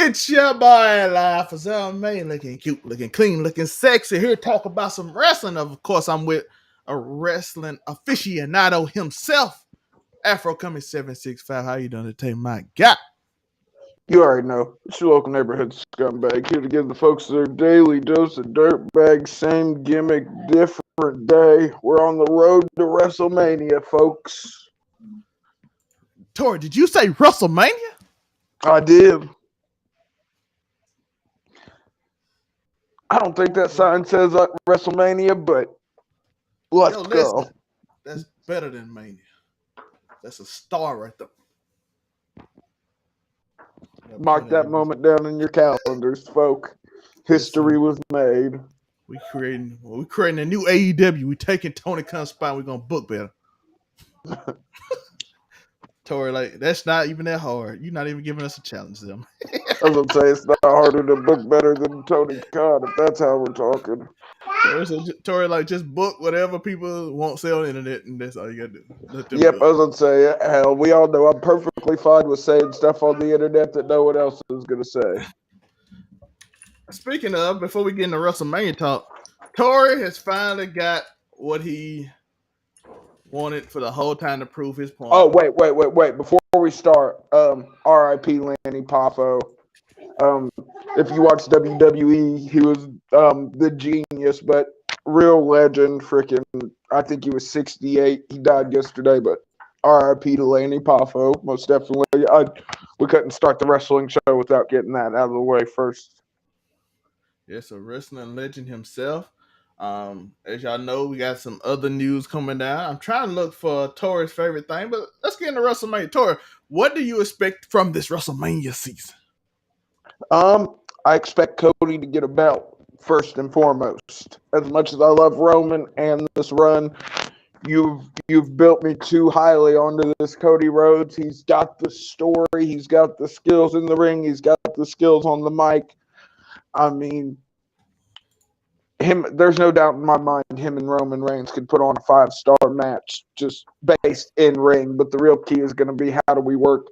It's your boy Life for May, looking cute, looking clean, looking sexy. Here to talk about some wrestling. Of course, I'm with a wrestling aficionado himself, Afro Coming 765. How you doing today, my guy? You already know. It's your local neighborhood scumbag here to give the folks their daily dose of dirtbag. Same gimmick, different day. We're on the road to WrestleMania, folks. Tori, did you say WrestleMania? I did. I don't think that sign says WrestleMania, but let's go. That's better than Mania. That's a star right there. Mark that moment down in your calendars, folk. History was made. We creating a new AEW. We taking Tony Khan's spot. We're gonna book better. Tori, like that's not even that hard. You're not even giving us a challenge, them. I was gonna say it's not harder to book better than Tony Khan if that's how we're talking. Tori, like just book whatever people won't say on the internet, and that's all you gotta do. Yep, I was gonna say, hell, we all know I'm perfectly fine with saying stuff on the internet that no one else is gonna say. Speaking of, before we get into WrestleMania talk, Tori has finally got what he wanted for the whole time to prove his point. Oh, wait. Before we start, R.I.P. Lanny Poffo. If you watch WWE, he was the genius, but real legend, freaking, I think he was 68. He died yesterday, but R.I.P. to Lanny Poffo, most definitely. We couldn't start the wrestling show without getting that out of the way first. Yes, a wrestling legend himself. As y'all know, we got some other news coming down. I'm trying to look for Tori's favorite thing, but let's get into WrestleMania. Tori, what do you expect from this WrestleMania season? I expect Cody to get a belt first and foremost. As much as I love Roman and this run, you've built me too highly onto this Cody Rhodes. He's got the story, he's got the skills in the ring, he's got the skills on the mic. I mean, there's no doubt in my mind him and Roman Reigns could put on a 5-star match just based in ring, but the real key is going to be how do we work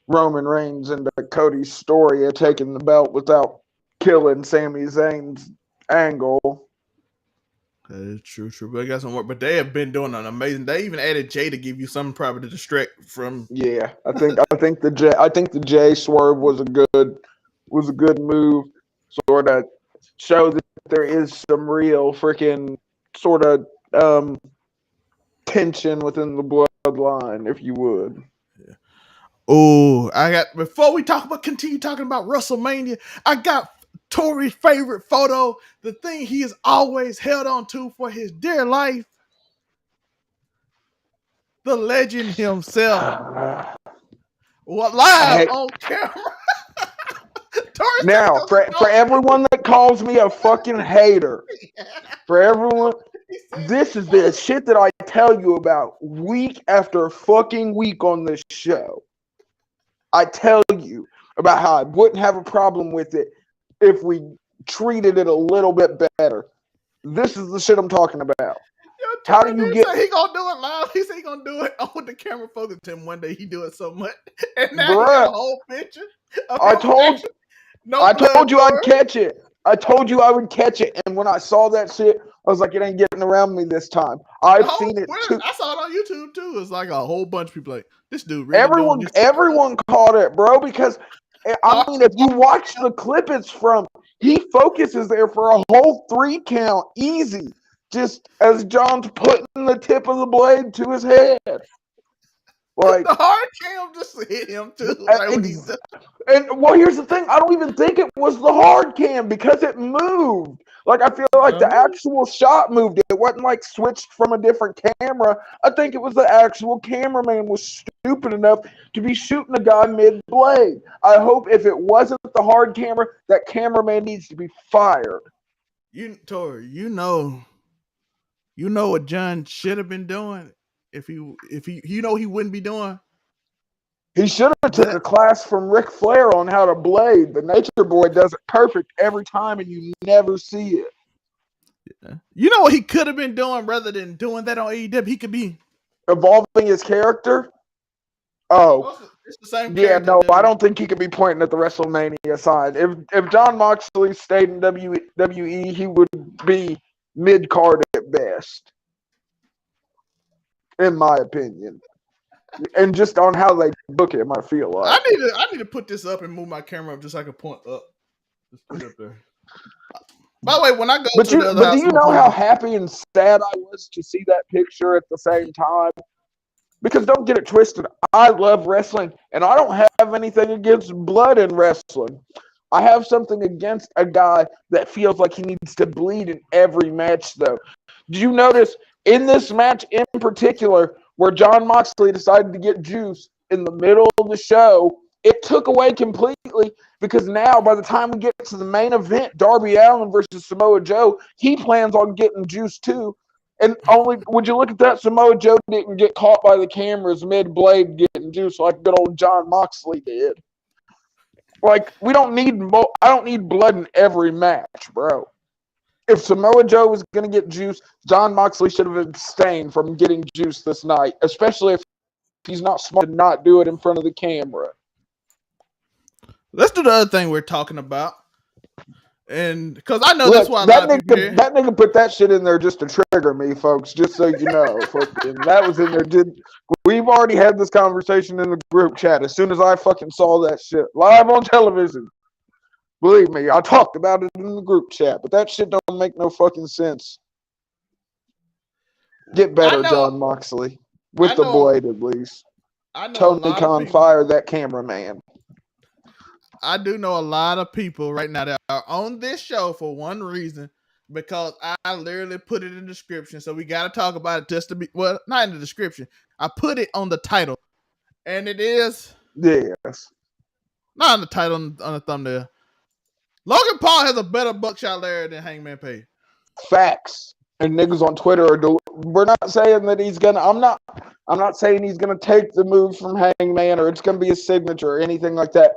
Roman Reigns into Cody's story of taking the belt without killing Sami Zayn's angle. That is true. But I got some work. But they have been doing an amazing. They even added Jay to give you something probably to distract from. Yeah, I think the Jay swerve was a good move, sort of show that there is some real freaking sort of tension within the bloodline, if you would. Yeah. Oh, before we continue talking about WrestleMania, I got Tori's favorite photo, the thing he has always held on to for his dear life. The legend himself. Live on camera. Now, for everyone that calls me a fucking hater, for everyone, this is the shit that I tell you about week after fucking week on this show. I tell you about how I wouldn't have a problem with it if we treated it a little bit better. This is the shit I'm talking about. How do you get? He gonna do it live. He said he gonna do it with the camera focused him one day. He do it so much, and now he got a whole picture. I told you I'd catch it. I told you I would catch it, and when I saw that shit, I was like, it ain't getting around me this time. I've seen it too. I saw it on YouTube too. It's like a whole bunch of people like this dude. Really everyone caught it, bro. Because I mean, if you watch the clip, it's from he focuses there for a whole 3 count, easy, just as John's putting the tip of the blade to his head. Like the hard cam just hit him too. And well, here's the thing: I don't even think it was the hard cam because it moved. Like I feel like the actual shot moved. It wasn't like switched from a different camera. I think it was the actual cameraman was stupid enough to be shooting a guy mid-blade. I hope if it wasn't the hard camera, that cameraman needs to be fired. Tori, you know what John should have been doing. If he he wouldn't be doing. He should have took a class from Ric Flair on how to blade. The Nature Boy does it perfect every time, and you never see it. Yeah. You know what he could have been doing rather than doing that on AEW? He could be evolving his character. Oh, It's the same Yeah, character. no, I don't think he could be pointing at the WrestleMania side. If John Moxley stayed in WWE, he would be mid card at best, in my opinion. And just on how they book him, I feel like I need to put this up and move my camera up just so I can point up. Just put it up there. By the way, when I go to the other But house, do you know how happy and sad I was to see that picture at the same time? Because don't get it twisted, I love wrestling, and I don't have anything against blood in wrestling. I have something against a guy that feels like he needs to bleed in every match, though. Did you notice in this match in particular, where John Moxley decided to get juice in the middle of the show, it took away completely because now by the time we get to the main event, Darby Allin versus Samoa Joe, he plans on getting juice too. And only would you look at that, Samoa Joe didn't get caught by the cameras mid-blade getting juice like good old John Moxley did. Like, I don't need blood in every match, bro. If Samoa Joe was going to get juice, John Moxley should have abstained from getting juice this night, especially if he's not smart to not do it in front of the camera. Let's do the other thing we're talking about. And because I know that's why that nigga put that shit in there just to trigger me, folks. Just so you know, that was in there. We've already had this conversation in the group chat. As soon as I fucking saw that shit live on television, believe me, I talked about it in the group chat. But that shit don't make no fucking sense. Get better, John Moxley, with the blade at least. Tony Khan, fire that cameraman. I do know a lot of people right now that are on this show for one reason, because I literally put it in the description. So we got to talk about it just to be, well, not in the description. I put it on the title, and it is. Yes. Not on the title, on the thumbnail. Logan Paul has a better Buckshot Lariat than Hangman Page. Facts. And niggas on Twitter we're not saying that he's gonna. I'm not saying he's gonna take the move from Hangman or it's gonna be a signature or anything like that.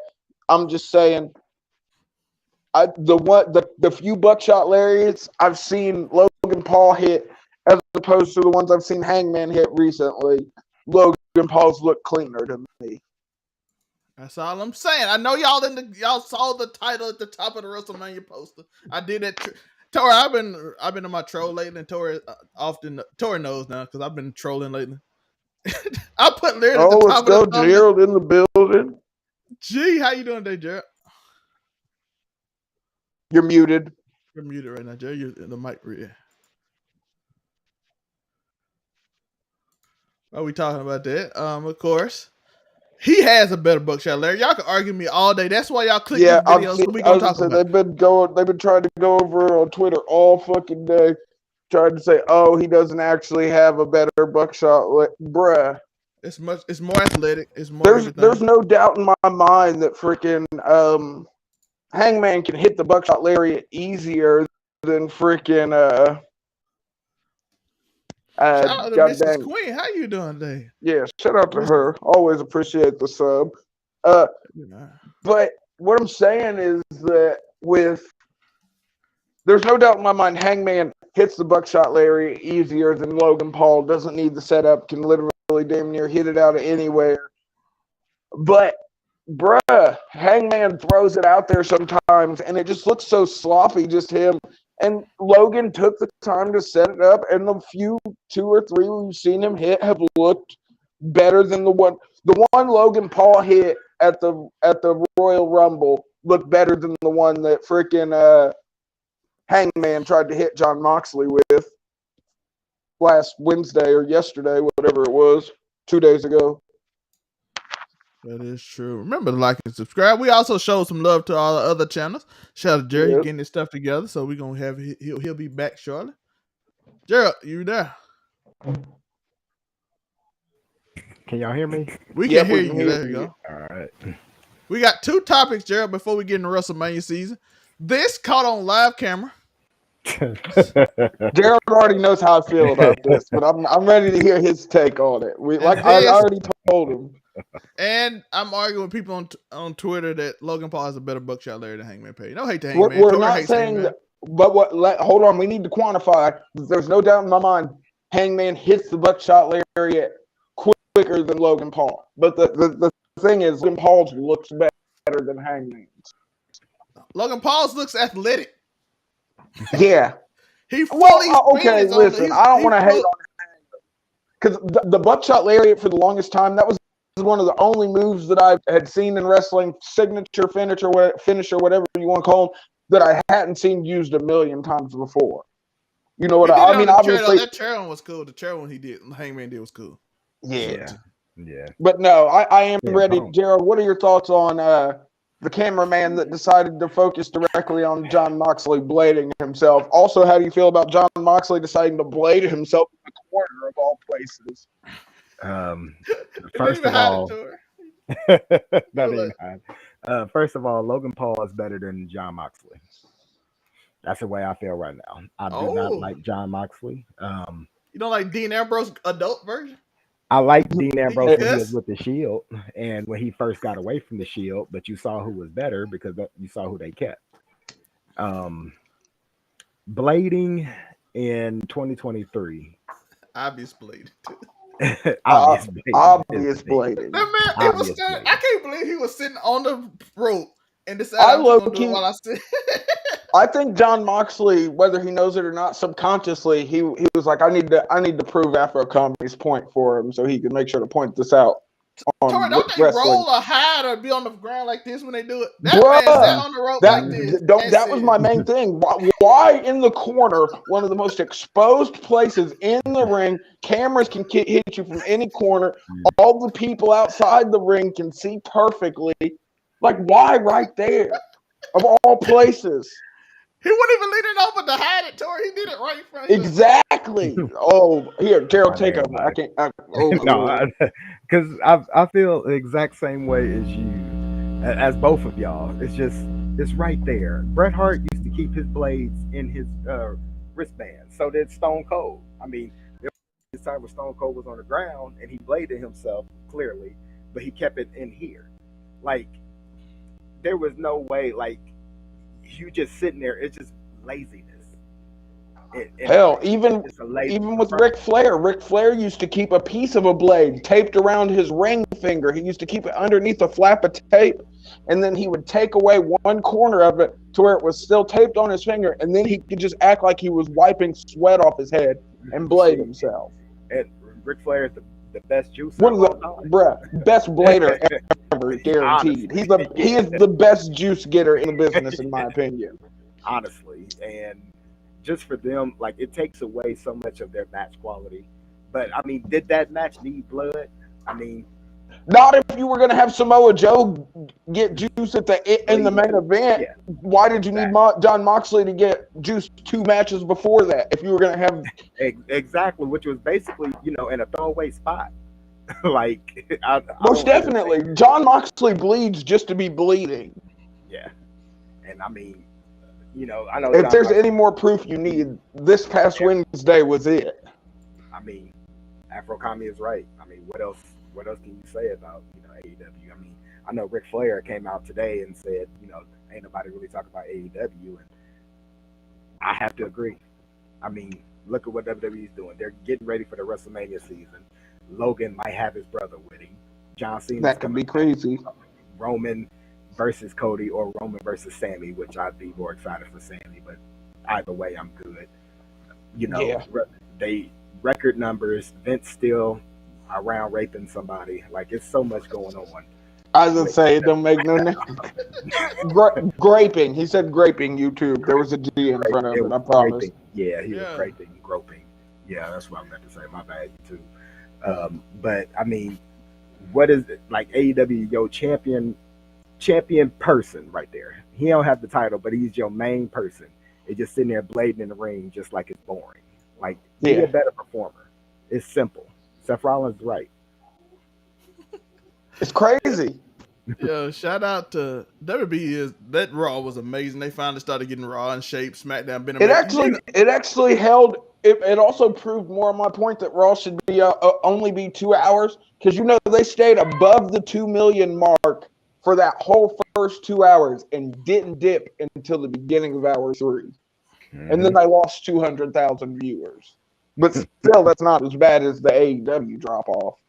I'm just saying, the few Buckshot Lariats I've seen Logan Paul hit, as opposed to the ones I've seen Hangman hit recently, Logan Paul's look cleaner to me. That's all I'm saying. I know y'all saw the title at the top of the WrestleMania poster. I did that. Tori, I've been on my troll lately, and Tori knows now because I've been trolling lately. I put literally at the top of the Gerald in the building. Gee, how you doing today, Gerald? You're muted. You're muted right now, Gerald. You're in the mic rear. Are we talking about that? Of course. He has a better Buckshot Lariat. Y'all can argue with me all day. That's why y'all click this video. So we gonna talk about it. They've been trying to go over on Twitter all fucking day, trying to say, oh, he doesn't actually have a better Buckshot. Bruh. It's more athletic. It's more. There's no doubt in my mind that freaking Hangman can hit the Buckshot Lariat easier than freaking shout out to Mrs. Queen. How you doing today? Yeah, shout out to her. Always appreciate the sub. But what I'm saying is that there's no doubt in my mind Hangman hits the Buckshot Lariat easier than Logan Paul. Doesn't need the setup. Can literally damn near hit it out of anywhere. But bruh, Hangman throws it out there sometimes, and it just looks so sloppy, just him. And Logan took the time to set it up, and the few 2 or 3 we've seen him hit have looked better than the one Logan Paul hit at the Royal Rumble looked better than the one that freaking Hangman tried to hit John Moxley with last Wednesday or yesterday, whatever it was, 2 days ago. That is true. Remember to like and subscribe. We also show some love to all the other channels. Shout out to Gerald, getting his stuff together. So we're gonna have he'll be back shortly. Gerald, you there? Can y'all hear me? We can hear you. There you go. All right. We got 2 topics, Gerald, before we get into WrestleMania season. This caught on live camera. Gerald already knows how I feel about this, but I'm ready to hear his take on it. I already told him. And I'm arguing with people on Twitter that Logan Paul has a better Buckshot Lariat than Hangman Page. No hate to Hangman. We're not saying that, but hold on. We need to quantify. There's no doubt in my mind Hangman hits the Buckshot Lariat quicker than Logan Paul. But the thing is, Logan Paul's looks better than Hangman's. Logan Paul's looks athletic. Yeah. He fully okay, listen, I don't want to hate on because the Buckshot Lariat for the longest time, that was one of the only moves that I had seen in wrestling, signature finish or whatever you want to call them, that I hadn't seen used a million times before. You know what I mean? Obviously, that chair one was cool. The chair one Hangman did was cool. Yeah. Yeah. But no, I am ready. Paul. Gerald, what are your thoughts on the cameraman that decided to focus directly on Jon Moxley blading himself? Also, how do you feel about Jon Moxley deciding to blade himself in the corner of all places? First of all, first of all, Logan Paul is better than Jon Moxley. That's the way I feel right now. I do not like Jon Moxley. You don't like Dean Ambrose adult version? I like Dean Ambrose when he was with the Shield and when he first got away from the Shield, but you saw who was better because you saw who they kept. Blading in 2023. Obvious blade. Obvious blading. That man, I can't believe he was sitting on the rope and decided I was going to do it while I sit. I think Jon Moxley, whether he knows it or not, subconsciously he was like, I need to prove Afro Commie's point for him so he can make sure to point this out. Don't they roll or hide or be on the ground like this when they do it? That man sat on the rope like this. That was my main thing. Why in the corner, one of the most exposed places in the ring, cameras can hit you from any corner. All the people outside the ring can see perfectly. Like, why right there? Of all places. He wouldn't even lean it over to hide it, Tori. He did it right in front of him. Exactly. Oh, here, Gerald, take over. I can't. Because I feel the exact same way as you, as both of y'all. It's right there. Bret Hart used to keep his blades in his wristband. So did Stone Cold. I mean, this time when Stone Cold was on the ground and he bladed himself clearly, but he kept it in here. Like, there was no way, like, you just sitting there, it's just laziness. Hell, even with Ric Flair used to keep a piece of a blade taped around his ring finger. He used to keep it underneath a flap of tape, and then he would take away one corner of it to where it was still taped on his finger, and then he could just act like he was wiping sweat off his head and blade himself. And Ric Flair is the best juicer. Best blader ever, guaranteed. He is the best juice getter in the business, in my opinion. Honestly, and just for them, like, it takes away so much of their match quality. But I mean, did that match need blood? I mean, not if you were going to have Samoa Joe get juice in the main event. Yeah. Why did you need Jon Moxley to get juice 2 matches before that? If you were going to have exactly, which was basically, in a throwaway spot. Like, most definitely, Jon Moxley bleeds just to be bleeding. Yeah, and I mean, I know if there's any more proof you need, this past Wednesday was it. I mean, Afro Commie is right. I mean, what else can you say about AEW? I mean, I know Ric Flair came out today and said, ain't nobody really talking about AEW, and I have to agree. I mean, look at what WWE's doing. They're getting ready for the WrestleMania season. Logan might have his brother with him. John Cena. That could be crazy. Roman versus Cody or Roman versus Sammy, which I'd be more excited for Sammy, but either way, I'm good. They record numbers. Vince still around raping somebody. Like, it's so much going on. I was gonna say it don't make no sense. Graping. He said graping. YouTube. There was a G in front of it. I promise. Graping. Yeah, he was groping. Yeah, that's what I meant to say. My bad, too. But I mean, what is it like? AEW, your champion person right there. He don't have the title, but he's your main person. It's just sitting there blading in the ring, just like it's boring. Like, be a better performer. It's simple. Seth Rollins is right. It's crazy. Yo, shout out to WWE. That Raw was amazing. They finally started getting Raw in shape. SmackDown been amazing. It actually held. It also proved more of my point that Raw should be only be 2 hours, because they stayed above the 2 million mark for that whole first 2 hours and didn't dip until the beginning of hour 3, and then they lost 200,000 viewers. But still, that's not as bad as the AEW drop off.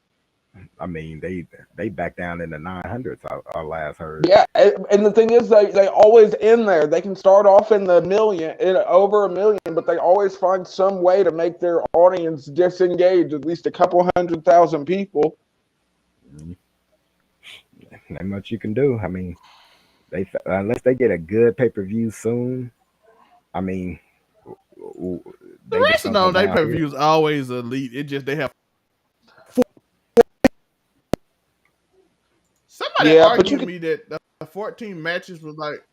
I mean, they back down in the 900s. I last heard. Yeah, and the thing is, they always end there. They can start off in the million, in over a million, but they always find some way to make their audience disengage at least a couple 100,000 people. Not much you can do. I mean, they unless they get a good pay-per-view soon. I mean, The they just wrestling gonna on go they down pay per view is always elite. It just they have somebody Yeah, but argued you with could. me that the 14 matches was like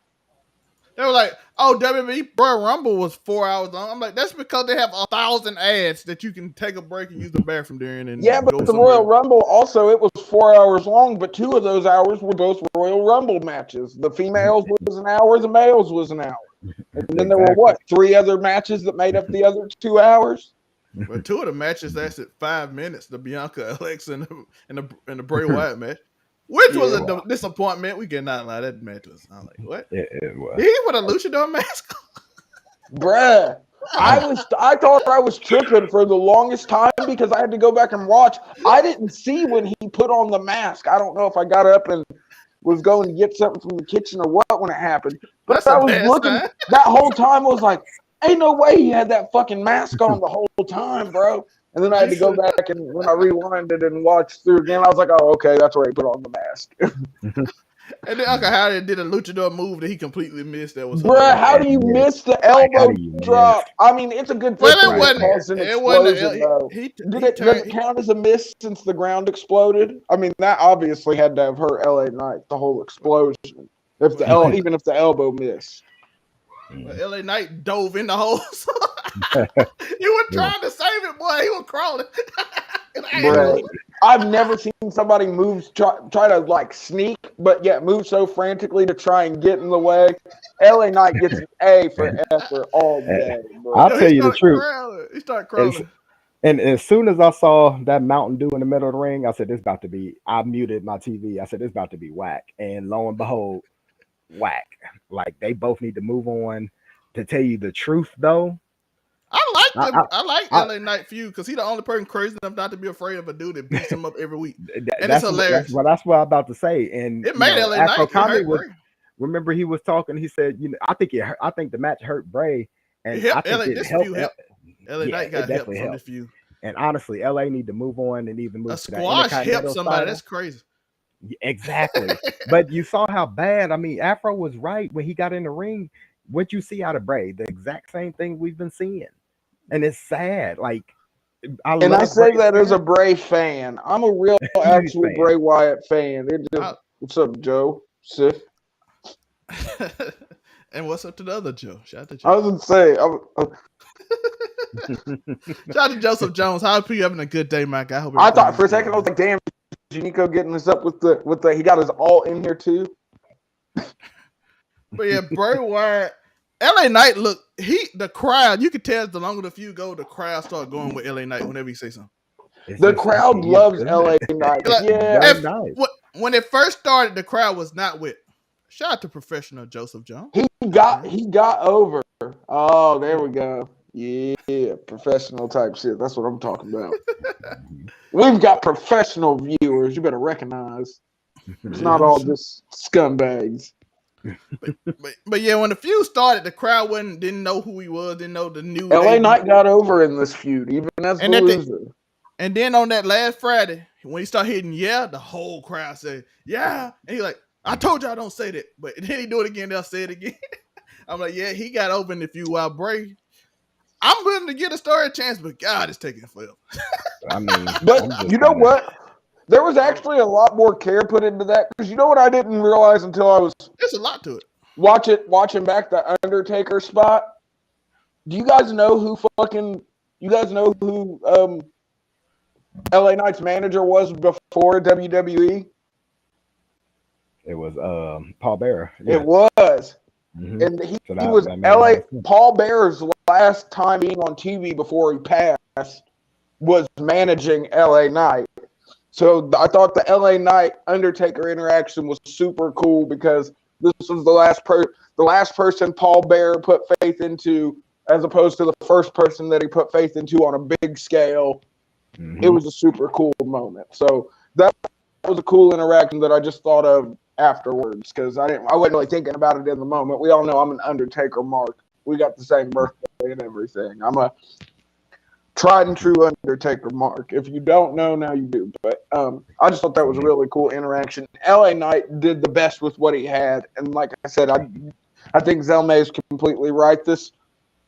they were like, oh, WWE Royal Rumble was 4 hours long. I'm like, that's because they have 1,000 ads that you can take a break and use the bathroom during and Yeah, go but the somewhere Royal else. Rumble also, it was 4 hours long, but 2 of those hours were both Royal Rumble matches. The females was an hour, the males was an hour. And then there were exactly. 3 other matches that made up the other 2 hours? But 2 of the matches lasted 5 minutes. The Bianca, Alexa, and the Bray Wyatt match, which was Yeah. a disappointment. We cannot lie. That match was. I'm like, what? It was. Did he put a luchador mask on? Bruh. I thought I was tripping for the longest time because I had to go back and watch. I didn't see when he put on the mask. I don't know if I got up and was going to get something from the kitchen or what when it happened. But That's a I was bad looking sign. that whole time. I was like, ain't no way he had that fucking mask on the whole time, bro. And then I had to go back and when I rewinded and watched through again, I was like, oh, okay, that's where he put on the mask. And then Uncle Howdy did a luchador move that he completely missed. That was Bruh, hilarious. how do you miss the Like, how elbow do you miss? drop? I mean, it's a good thing Well, it caused an it wasn't. explosion, though. Does it count as a miss since the ground exploded? I mean, that obviously had to have hurt LA Knight, the whole explosion. Even if the elbow missed. Well, LA Knight dove in the hole. He was trying to save it, boy. He was crawling. Bruh, I've never seen somebody try to like sneak, but yet move so frantically to try and get in the way. LA Knight gets an A for effort all day, bro. I'll tell you the truth. He started crawling. And as soon as I saw that Mountain Dew in the middle of the ring, I said, "This about to be." I muted my TV. I said, "This about to be whack." And lo and behold, whack. Like they both need to move on. To tell you the truth, though, I like LA Knight feud because he's the only person crazy enough not to be afraid of a dude that beats him up every week. And it's hilarious. That's what I'm about to say. And it made LA Knight hurt Bray. Remember, he was talking. He said, I think the match hurt Bray, and I think it helped. LA Knight got help from this feud. And honestly, LA need to move on and even move a to that squash help somebody. Style. That's crazy. Exactly. But you saw how bad. I mean, Afro was right when he got in the ring. What you see out of Bray, the exact same thing we've been seeing, and it's sad. Like, I say that as a Bray fan. I'm a real actual Bray Wyatt fan. What's up, Joe? Sif. And what's up to the other Joe? Shout out to Joe. I was gonna say. Shout out to Joseph Jones. How are you having a good day, Mike? I hope. I thought for a second I was like, damn, Nico getting this up with the. He got his all in here too. But yeah, Bray Wyatt, LA Knight the crowd, you could tell the longer the feud go, the crowd start going with LA Knight whenever he say something. The crowd loves LA Knight. Like, yeah. When it first started, the crowd was not with. Shout out to professional Joseph Jones. He got over. Oh, there we go. Yeah, professional type shit. That's what I'm talking about. We've got professional viewers. You better recognize. It's not all just scumbags. But yeah, when the feud started, the crowd didn't know who he was, didn't know the new LA Knight got over in this feud, even as the loser. And then on that last Friday, when he started hitting, the whole crowd said, yeah. And he's like, I told y'all don't say that. But then he do it again, they'll say it again. I'm like, yeah, he got over in the feud while Bray. I'm willing to give the story a chance, but God, it's taking forever. I mean, but you know what? There was actually a lot more care put into that because you know what I didn't realize until I was. There's a lot to it. Watching back the Undertaker spot. Do you guys know who LA Knight's manager was before WWE? It was Paul Bearer. Yeah. It was. Mm-hmm. And he was Paul Bearer's last time being on TV before he passed was managing LA Knight. So I thought the LA Knight Undertaker interaction was super cool because this was the last person Paul Bearer put faith into, as opposed to the first person that he put faith into on a big scale. Mm-hmm. It was a super cool moment. So that was a cool interaction that I just thought of afterwards because I wasn't really thinking about it in the moment. We all know I'm an Undertaker mark. We got the same birthday and everything. I'm a tried and true Undertaker mark. If you don't know, now you do. But I just thought that was a really cool interaction. LA Knight did the best with what he had, and like I said, I think Zelme is completely right. This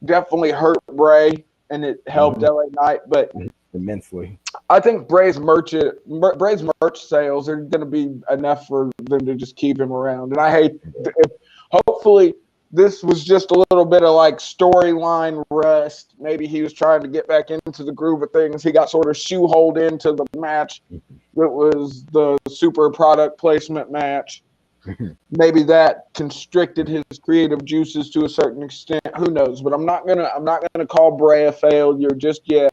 definitely hurt Bray, and it helped LA Knight, but immensely. I think Bray's merch sales are going to be enough for them to just keep him around. And I hate if hopefully this was just a little bit of like storyline rust. Maybe he was trying to get back into the groove of things. He got sort of shoeholed into the match. It was the super product placement match. Maybe that constricted his creative juices to a certain extent. Who knows? But I'm not gonna call Bray a failure just yet.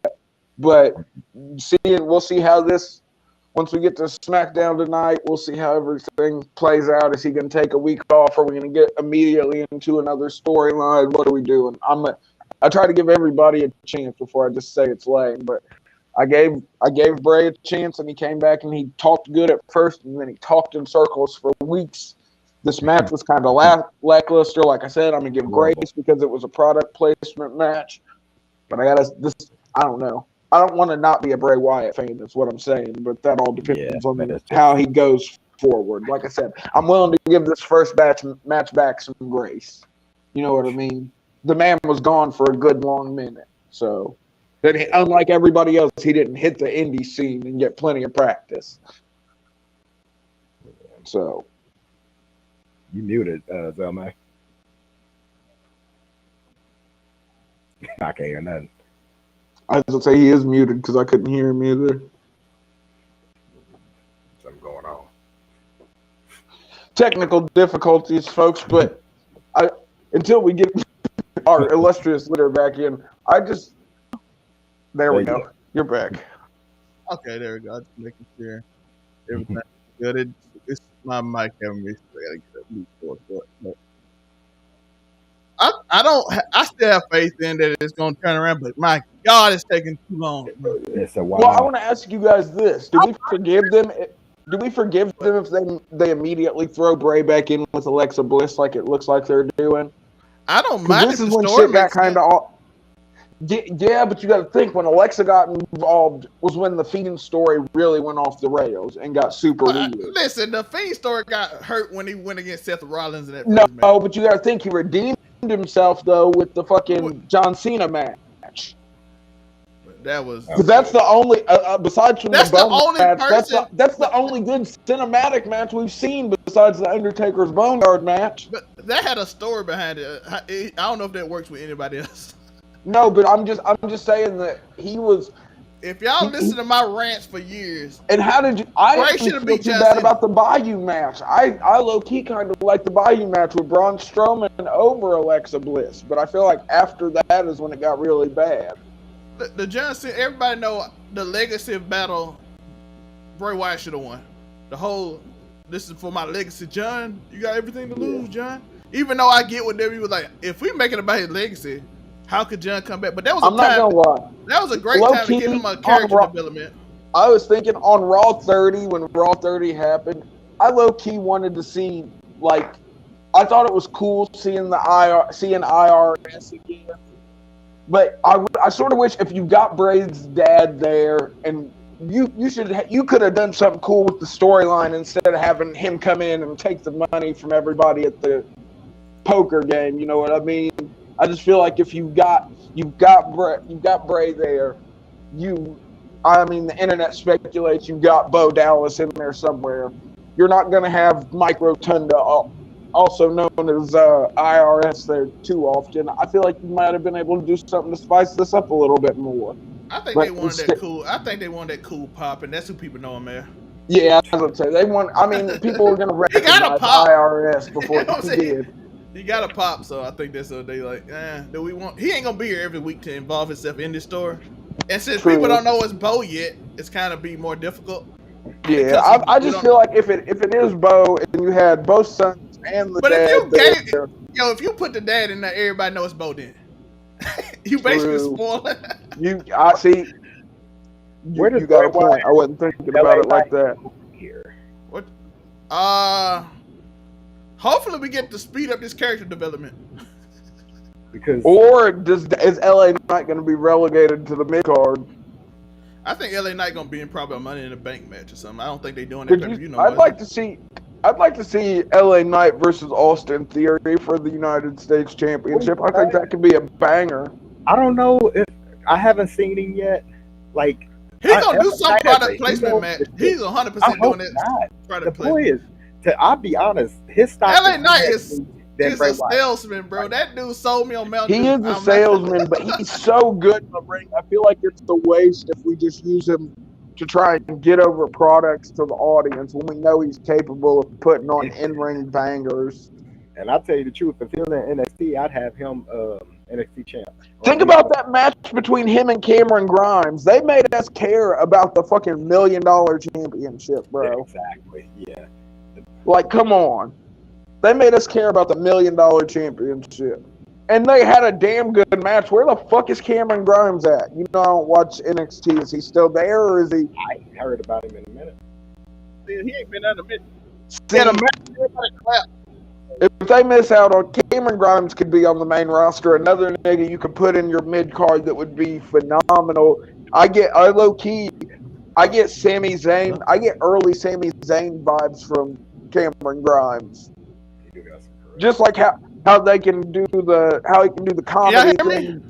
But we'll see how this. Once we get to SmackDown tonight, we'll see how everything plays out. Is he going to take a week off? Are we going to get immediately into another storyline? What are we doing? I try to give everybody a chance before I just say it's lame. But I gave Bray a chance, and he came back and he talked good at first, and then he talked in circles for weeks. This match was kind of lackluster. Like I said, I'm going to give grace because it was a product placement match. But I don't know. I don't want to not be a Bray Wyatt fan, is what I'm saying, but that all depends on how he goes forward. Like I said, I'm willing to give this first match back some grace. You know what I mean? The man was gone for a good long minute. So, unlike everybody else, he didn't hit the indie scene and get plenty of practice. So. You muted, Zelme. I can't hear nothing. I was going to say he is muted because I couldn't hear him either. Something going on. Technical difficulties, folks, but until we get our illustrious leader back in, there we go. You're back. Okay, there we go. Just making sure everything's good. It's my mic having me, so I gotta get a new source for it. But I still have faith in that it's going to turn around, but my God, it's taking too long. It's a while. Well, I want to ask you guys this: do we forgive them? Do we forgive them if they immediately throw Bray back in with Alexa Bliss like it looks like they're doing? I don't mind. This is when shit got kind of. Yeah, but you got to think when Alexa got involved was when the Fiend story really went off the rails and got super weird. Listen, the Fiend story got hurt when he went against Seth Rollins in that. No, but you got to think he redeemed himself though with the fucking John Cena match. That was. That's the only besides from that's the Bone only match. person, that's the only good cinematic match we've seen besides the Undertaker's Boneyard match. But that had a story behind it. I don't know if that works with anybody else. No, but I'm just saying that he was. If y'all listen to my rants for years, and how did you? I actually feel too bad about the Bayou match. I low key kind of like the Bayou match with Braun Strowman over Alexa Bliss, but I feel like after that is when it got really bad. The John Cena, everybody know the legacy battle. Bray Wyatt should have won. The whole, this is for my legacy, John. You got everything to lose, John. Even though I get what WWE was like, if we make it about his legacy, how could John come back? But that was I'm not gonna lie. That was a great time to give him a character development. I was thinking on Raw 30 when Raw 30 happened, I low key wanted to see I thought it was cool seeing IRS again. But I sort of wish if you got Bray's dad there and you could have done something cool with the storyline instead of having him come in and take the money from everybody at the poker game. You know what I mean? I just feel like if you've got Bray there, the internet speculates you've got Bo Dallas in there somewhere. You're not going to have Mike Rotunda, also known as IRS, there too often. I feel like you might have been able to do something to spice this up a little bit more. I think they wanted that cool. I think they wanted that cool pop, and that's who people know him there. Yeah, I was going to say people were going to recognize IRS before he did. He got a pop, so I think that's what they like. Do we want? He ain't gonna be here every week to involve himself in this story. And since people don't know it's Bo yet, it's kind of be more difficult. Yeah, I just feel like if it is Bo and you had both sons and the dad, if you put the dad in there, everybody knows it's Bo. Then you basically spoil it. I see. Where does You got a Bray point. I wasn't thinking LA about it like Knight that. here? What? Hopefully we get to speed up this character development. Because Or is LA Knight going to be relegated to the mid card? I think LA Knight gonna be in probably a Money in the Bank match or something. I don't think they're doing that pay-per-view no more. I'd like to see LA Knight versus Austin Theory for the United States Championship. I think that could be a banger. I don't know if I haven't seen him yet. Like he's gonna do some LA Knight product has a placement heel. match. He's 100% I hope doing it. not. The Product boy placement. is. I'll be honest. His stock. LA Knight is than Bray a Wyatt. salesman, bro. That dude sold me on Mountain He Dew. is a salesman, but he's so good in the ring. I feel like it's a waste if we just use him to try and get over products to the audience when we know he's capable of putting on in-ring bangers. And I'll tell you the truth, if he was in NXT, I'd have him NXT champ. Think about that match between him and Cameron Grimes. They made us care about the fucking $1 million championship, bro. Yeah, exactly. Yeah. Like, come on. They made us care about the $1 million championship. And they had a damn good match. Where the fuck is Cameron Grimes at? You know, I don't watch NXT. Is he still there, or is he? I ain't heard about him in a minute. He ain't been out a minute. See, if they miss out on Cameron Grimes, could be on the main roster. Another nigga you could put in your mid card that would be phenomenal. I get Sami Zayn. I get early Sami Zayn vibes from Cameron Grimes. Just like how they can do the comedy thing.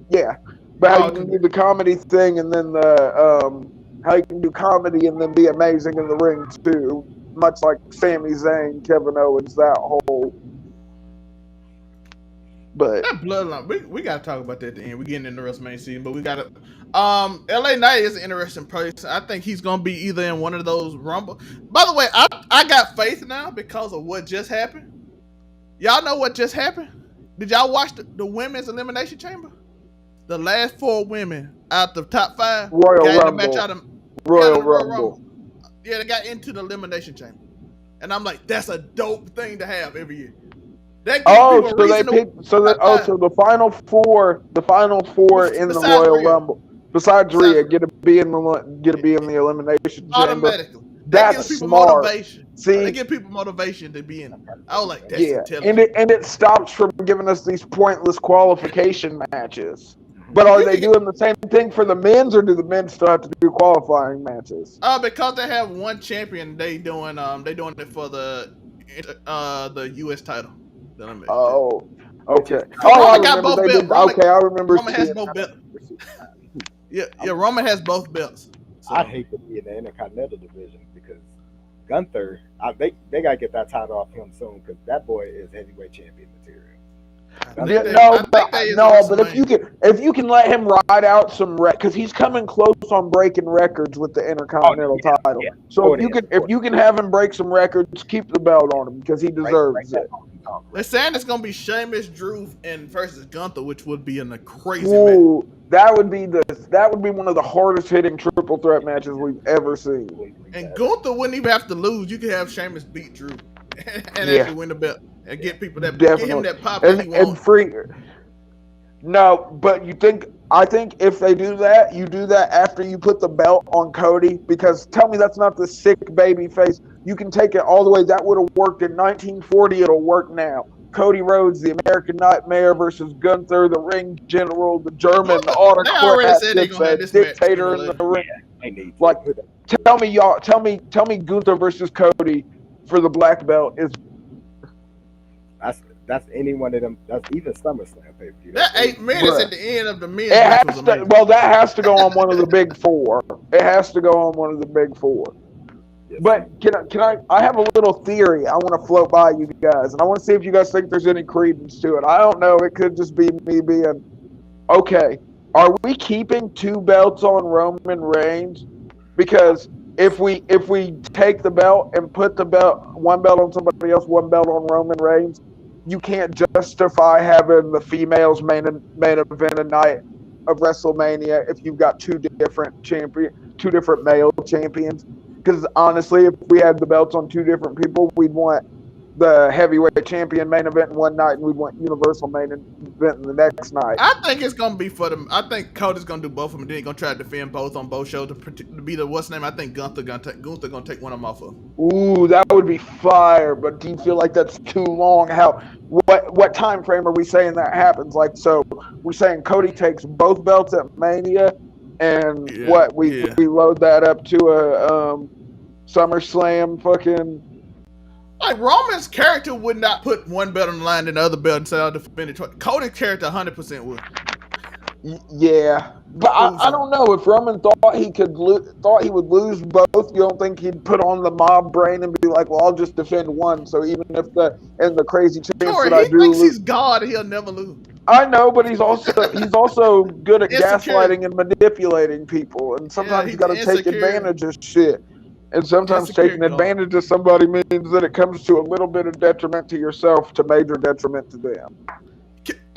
Yeah. But how you can do the comedy thing and then how you can do comedy and then be amazing in the ring too. Much like Sami Zayn, Kevin Owens, that whole. But that bloodline, we gotta talk about that at the end. We're getting into WrestleMania season, but we gotta. LA Knight is an interesting person. I think he's gonna be either in one of those Rumble. By the way, I got faith now because of what just happened. Y'all know what just happened? Did y'all watch the women's Elimination Chamber? The last 4 women out the top 5 Royal got Rumble. in the match out of Royal Rumble. Yeah, they got into the Elimination Chamber, and I'm like, that's a dope thing to have every year. That so the final four in the Royal Rhea. Rumble, besides Rhea, get to be in the Elimination Chamber. Automatically. That's smart. See, they give people motivation to be in it. I was like, that's intelligent. and it stops from giving us these pointless qualification matches. But are they doing the same thing for the men's, or do the men still have to do qualifying matches? Because they have one champion, they doing it for the U.S. title. Oh, okay. Roman got both belts. I remember. Roman has both belts. Yeah, Roman has both belts. So. I'd hate to be in the Intercontinental division because Gunther, they gotta get that title off him soon because that boy is heavyweight champion material. But if you can let him ride out some because he's coming close on breaking records with the Intercontinental title. Yeah. So if you can have him break some records, keep the belt on him because he deserves it. They're saying it's gonna be Sheamus, Drew, and versus Gunther, which would be in a crazy match. That would be one of the hardest hitting triple threat matches we've ever seen. And Gunther wouldn't even have to lose. You could have Sheamus beat Drew and actually win the belt and get people that get him that pop and free. No, but I think if they do that, you do that after you put the belt on Cody, because tell me that's not the sick baby face. You can take it all the way. That would have worked in 1940. It'll work now. Cody Rhodes, the American Nightmare versus Gunther, the Ring General, the German autocrat, dictator in the ring. Yeah, like, tell me, Gunther versus Cody for the black belt is. That's any one of them. That's even SummerSlam pay-per-view. That 8 minutes at the end of the men's match was amazing. That has to go on one of the big 4. It has to go on one of the big 4. Yes, but can I have a little theory I want to float by you guys, and I want to see if you guys think there's any credence to it. I don't know. It could just be me being okay. Are we keeping 2 belts on Roman Reigns? Because if we take the belt and put one belt on somebody else, one belt on Roman Reigns, you can't justify having the females main event a night of WrestleMania if you've got two different male champions. Because honestly, if we had the belts on 2 different people, we'd want the heavyweight champion main event in one night, and we want Universal main event in the next night. I think it's gonna be for them. I think Cody's gonna do both of them, and then he's gonna try to defend both on both shows to be the what's name. I think Gunther gonna take one of them off of. Ooh, that would be fire. But do you feel like that's too long? What time frame are we saying that happens? Like, so we're saying Cody takes both belts at Mania, and we load that up to a SummerSlam fucking. Like, Roman's character would not put one belt on the line and the other belt and say I'll defend it. Cody's character 100% would. Yeah, but I don't know if Roman thought he would lose both. You don't think he'd put on the mob brain and be like, "Well, I'll just defend one." So even if the crazy chance Corey, that I do, he thinks he's God, he'll never lose. I know, but he's also good at gaslighting and manipulating people, and sometimes you got to take advantage of shit. And sometimes taking advantage of somebody means that it comes to a little bit of detriment to yourself to major detriment to them.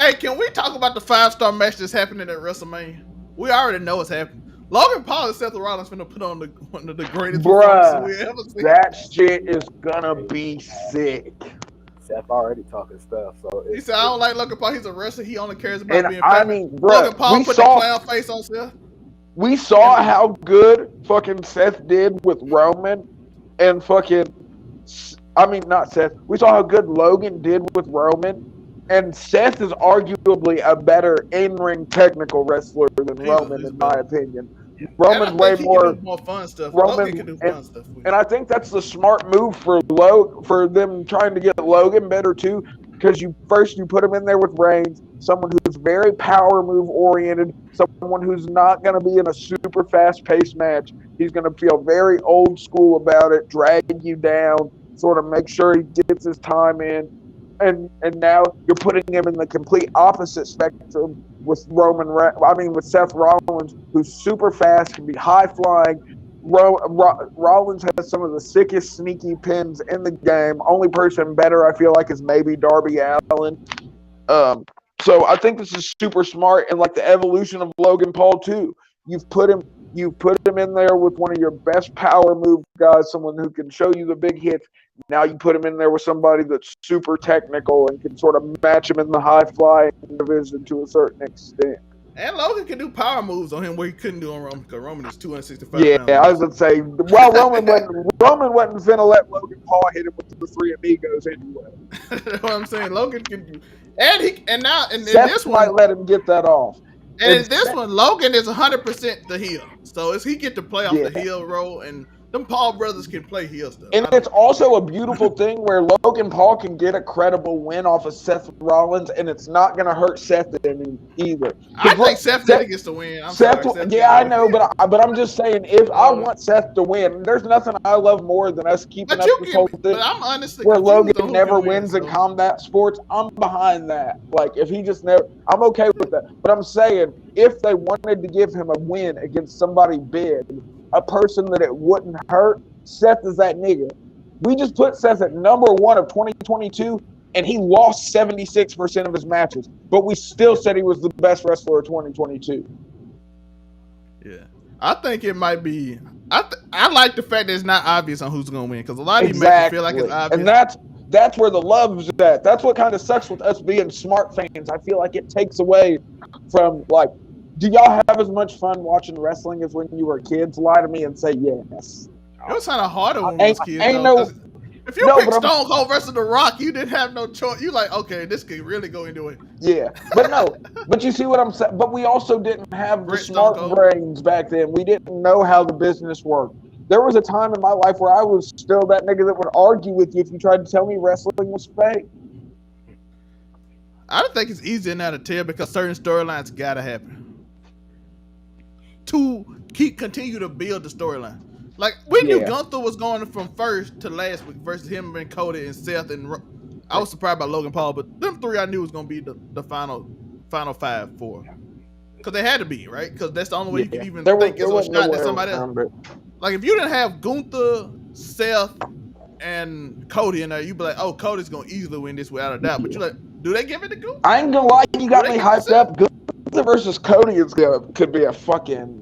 Hey, can we talk about the 5-star match that's happening at WrestleMania? We already know what's happening. Logan Paul and Seth Rollins finna put on one of the greatest performances we ever seen. That shit is gonna be sick. Seth already talking stuff. So he said, "I don't like Logan Paul. He's a wrestler. He only cares about being famous." I mean, Logan Paul put the clown face on Seth. We saw how good fucking Seth did with Roman, and not Seth. We saw how good Logan did with Roman, and Seth is arguably a better in-ring technical wrestler than Roman, in my opinion. Roman's way more fun stuff. Roman can do fun stuff. And I think that's the smart move for them trying to get Logan better too, because you put him in there with Reigns, someone who's very power move oriented, someone who's not going to be in a super fast paced match. He's going to feel very old school about it, drag you down, sort of make sure he gets his time in. And now you're putting him in the complete opposite spectrum with Seth Rollins, who's super fast, can be high flying. Rollins has some of the sickest sneaky pins in the game. Only person better, I feel like, is maybe Darby Allin. So I think this is super smart, and like the evolution of Logan Paul too. You've put him in there with one of your best power move guys, someone who can show you the big hits. Now you put him in there with somebody that's super technical and can sort of match him in the high flying division to a certain extent. And Logan can do power moves on him where he couldn't do on Roman, because Roman is 265 pounds. Yeah, I was going to say, Roman wasn't finna let Logan Paul hit him with the three amigos anyway. That's what I'm saying. Logan can do, and Seth might let him get that off. And in this one, Logan is 100% the heel, so he get to play off the heel role, and them Paul brothers can play heel stuff. And it's also a beautiful thing where Logan Paul can get a credible win off of Seth Rollins, and it's not going to hurt Seth any either. I think Seth gets the win. Seth, I know, but I'm just saying, if I want Seth to win, there's nothing I love more than us keeping up this whole thing. But I'm honestly where Logan never wins in combat sports. I'm behind that. Like, if he just never, I'm okay with that. But I'm saying, if they wanted to give him a win against somebody big, a person that it wouldn't hurt, Seth is that nigga. We just put Seth at number 1 of 2022, and he lost 76% of his matches. But we still said he was the best wrestler of 2022. Yeah. I think it might be. I like the fact that it's not obvious on who's going to win, because a lot of these matches feel like it's obvious. And that's where the love is at. That's what kind of sucks with us being smart fans. I feel like it takes away from, like, do y'all have as much fun watching wrestling as when you were kids? Lie to me and say yes. It was kind of harder when we was kids. If you picked Stone Cold versus The Rock, you didn't have no choice. You like, okay, this could really go into it. Yeah, but you see what I'm saying? But we also didn't have the smart brains back then. We didn't know how the business worked. There was a time in my life where I was still that nigga that would argue with you if you tried to tell me wrestling was fake. I don't think it's easier now to tell, because certain storylines gotta happen to continue to build the storyline. Like, we knew Gunther was going from first to last week versus him and Cody and Seth, and I was surprised by Logan Paul, but them three I knew was going to be the final 5-4. Because they had to be, right? Because that's the only way you can even think it's a shot at somebody else. Like, if you didn't have Gunther, Seth, and Cody in there, you'd be like, oh, Cody's going to easily win this without a doubt. But you're like, do they give it to Gunther? I ain't going to lie, you got me hyped up. Gunther versus Cody could be a fucking,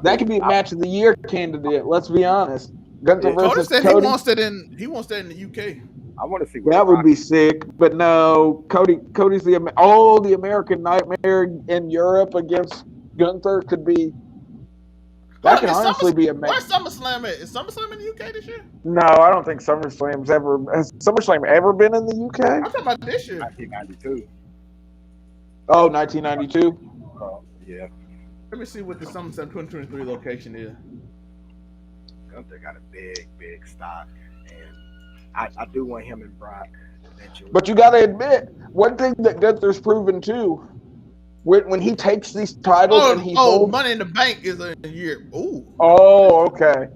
that could be a match of the year candidate. Let's be honest. Gunther versus Cody said Cody. He wants that in the UK. I want to see what That would Rock. be sick, but no. Cody's the American Nightmare in Europe against Gunther could be. That Hold could on, honestly be where's amazing. SummerSlam at? Is SummerSlam in the UK this year? No, I don't think has SummerSlam ever been in the UK? I'm talking about this year. 1992. Oh, 1992. Yeah, Let me see what the SummerSlam 2023 location is. Gunther got a big stock, and I do want him and Brock eventually. But you got to admit, one thing that Gunther's proven too, when he takes these titles and he holds. Money in the Bank is a year. Ooh. Oh, okay.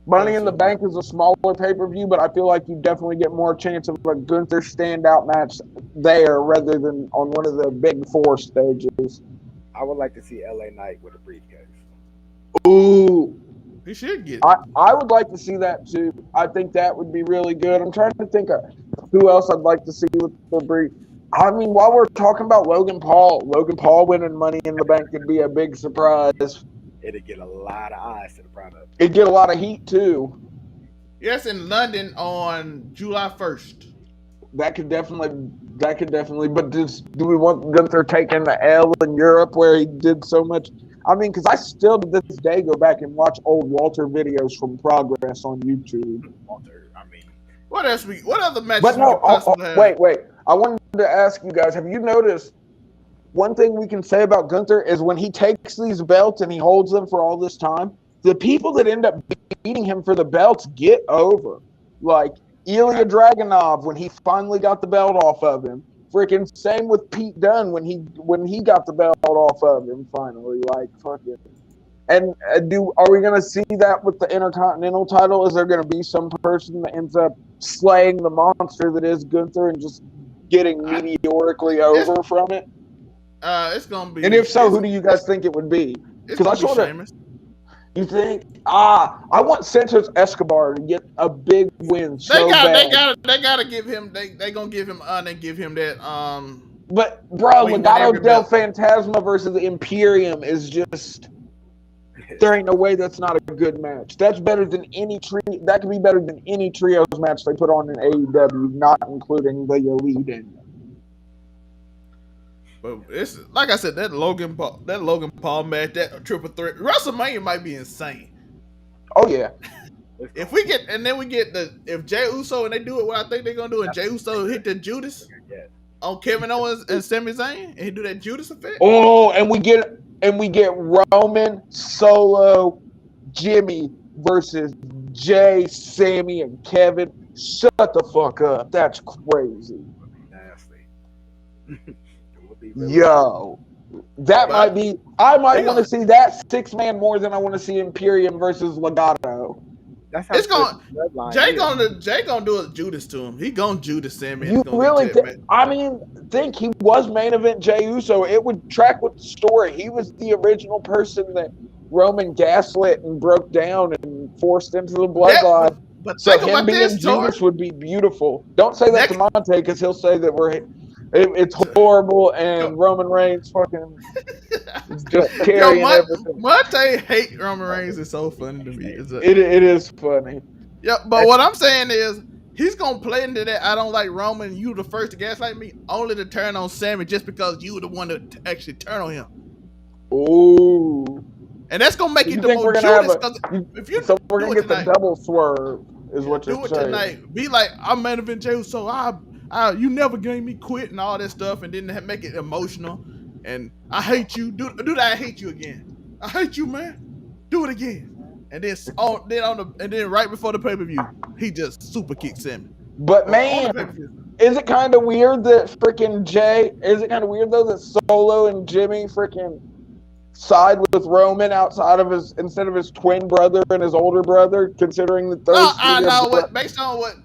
Money in the Bank is a smaller pay-per-view, but I feel like you definitely get more chance of a Gunther standout match there rather than on one of the big four stages. I would like to see LA Knight with a briefcase. Ooh. He should get it. I would like to see that too. I think that would be really good. I'm trying to think of who else I'd like to see with the brief. I mean, while we're talking about Logan Paul winning Money in the Bank could be a big surprise. It'd get a lot of eyes to the product. It'd get a lot of heat too. Yes, in London on July 1st. That could definitely. But do we want Gunther taking the L in Europe where he did so much? I mean, because I still to this day go back and watch old Walter videos from Progress on YouTube. Walter, I mean, What other matches? But no, have? wait. I wanted to ask you guys: have you noticed one thing we can say about Gunther is when he takes these belts and he holds them for all this time, the people that end up beating him for the belts get over. Like Ilya Dragunov when he finally got the belt off of him. Freaking same with Pete Dunne when he got the belt off of him finally. Like fucking. And are we gonna see that with the Intercontinental title? Is there gonna be some person that ends up slaying the monster that is Gunther and just getting meteorically over from it? It's gonna be. And if so, who do you guys think it would be? Because I sort of. You think? I want Santos Escobar to get a big win. They gotta give him. They gonna give him and give him that. But bro, Legado del Fantasma versus the Imperium is just. There ain't no way that's not a good match. That's better than any That could be better than any trios match they put on in AEW, not including the Elite in it. But it's like I said, that Logan Paul match, that triple threat, WrestleMania might be insane. Oh yeah. If Jey Uso and they do it, what I think they're gonna do, and Jey Uso hit the Judas on Kevin Owens and Sami Zayn, and he do that Judas effect. Oh, and we get Roman, Solo, Jimmy versus Jay, Sammy, and Kevin. Shut the fuck up. That's crazy. Nasty. Yo, that might be. I might want to see that 6-man more than I want to see Imperium versus Legado. That's how it's going. Jay gonna do a Judas to him. He gonna Judas Sammy. You really think? I mean, think he was main event Jey Uso. It would track with the story. He was the original person that Roman gaslit and broke down and forced into the bloodline. But so him being Judas would be beautiful. Don't say that to Monte because he'll say that it's horrible and Roman Reigns fucking just carrying everything. Monte hate Roman Reigns is so funny to me. It is funny. Yeah, but what I'm saying is he's gonna play into that. I don't like Roman. You the first to gaslight me, only to turn on Sammy just because you were the one to actually turn on him. Ooh. And that's gonna make it the most Judas. So we're gonna get the double swerve, is what you're saying. Do it tonight. Be like, I'm main event Jey, so you never gave me quit and all that stuff, and then make it emotional. And I hate you. Do that. I hate you again. I hate you, man. Do it again. And then right before the pay-per-view, he just super kicks him. But man, is it kind of weird that freaking Jay? Is it kind of weird though that Solo and Jimmy freaking side with Roman instead of his twin brother and his older brother, considering that those. I know based on what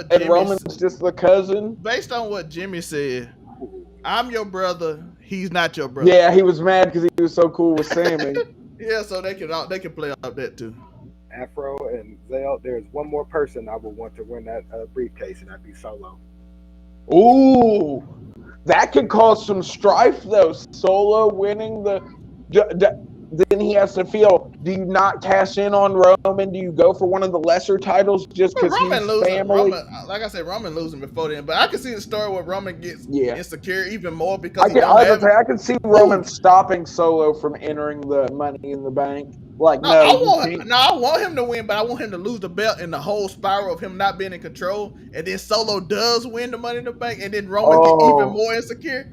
Jimmy and Roman's just the cousin. Based on what Jimmy said, I'm your brother. He's not your brother. Yeah, he was mad because he was so cool with Sammy. Yeah, so they can play up that too. Afro and Zell, there's one more person I would want to win that briefcase, and that'd be Solo. Ooh, that could cause some strife though. Solo winning then he has to feel, do you not cash in on Roman? Do you go for one of the lesser titles just But because Roman he's losing, family? like I said, Roman losing before then. But I can see the story where Roman gets Yeah. insecure even more because I he don't have it. I can see Roman stopping Solo from entering the Money in the Bank. Like, No, no, you can't. I want him to win, but I want him to lose the belt in the whole spiral of him not being in control. And then Solo does win the Money in the Bank, and then Roman get even more insecure.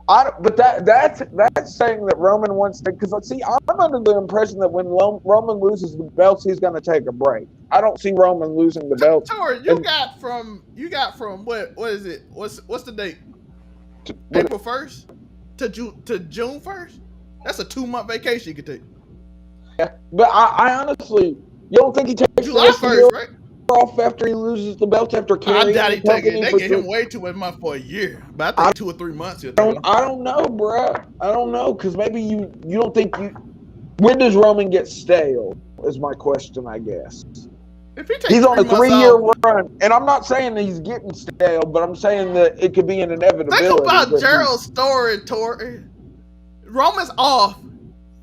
But that's saying that Roman wants to, because see, I'm under the impression that when Roman loses the belts, he's going to take a break. I don't see Roman losing the belts. Tori, you got from what is it? What's the date? April 1st to June 1st. That's a 2-month vacation you could take. Yeah, but I honestly, you don't think he takes July 1st, right? Off after he loses the belt after carrying I doubt he take it. They get him 2 way too much month for a year, but I think 2 or 3 months. I don't know, bro. I don't know, because maybe you don't think you. When does Roman get stale? Is my question, I guess. If he takes he's on a 3-year off, run, and I'm not saying that he's getting stale, but I'm saying that it could be an inevitability. Think about Gerald's story, Tori. Roman's off.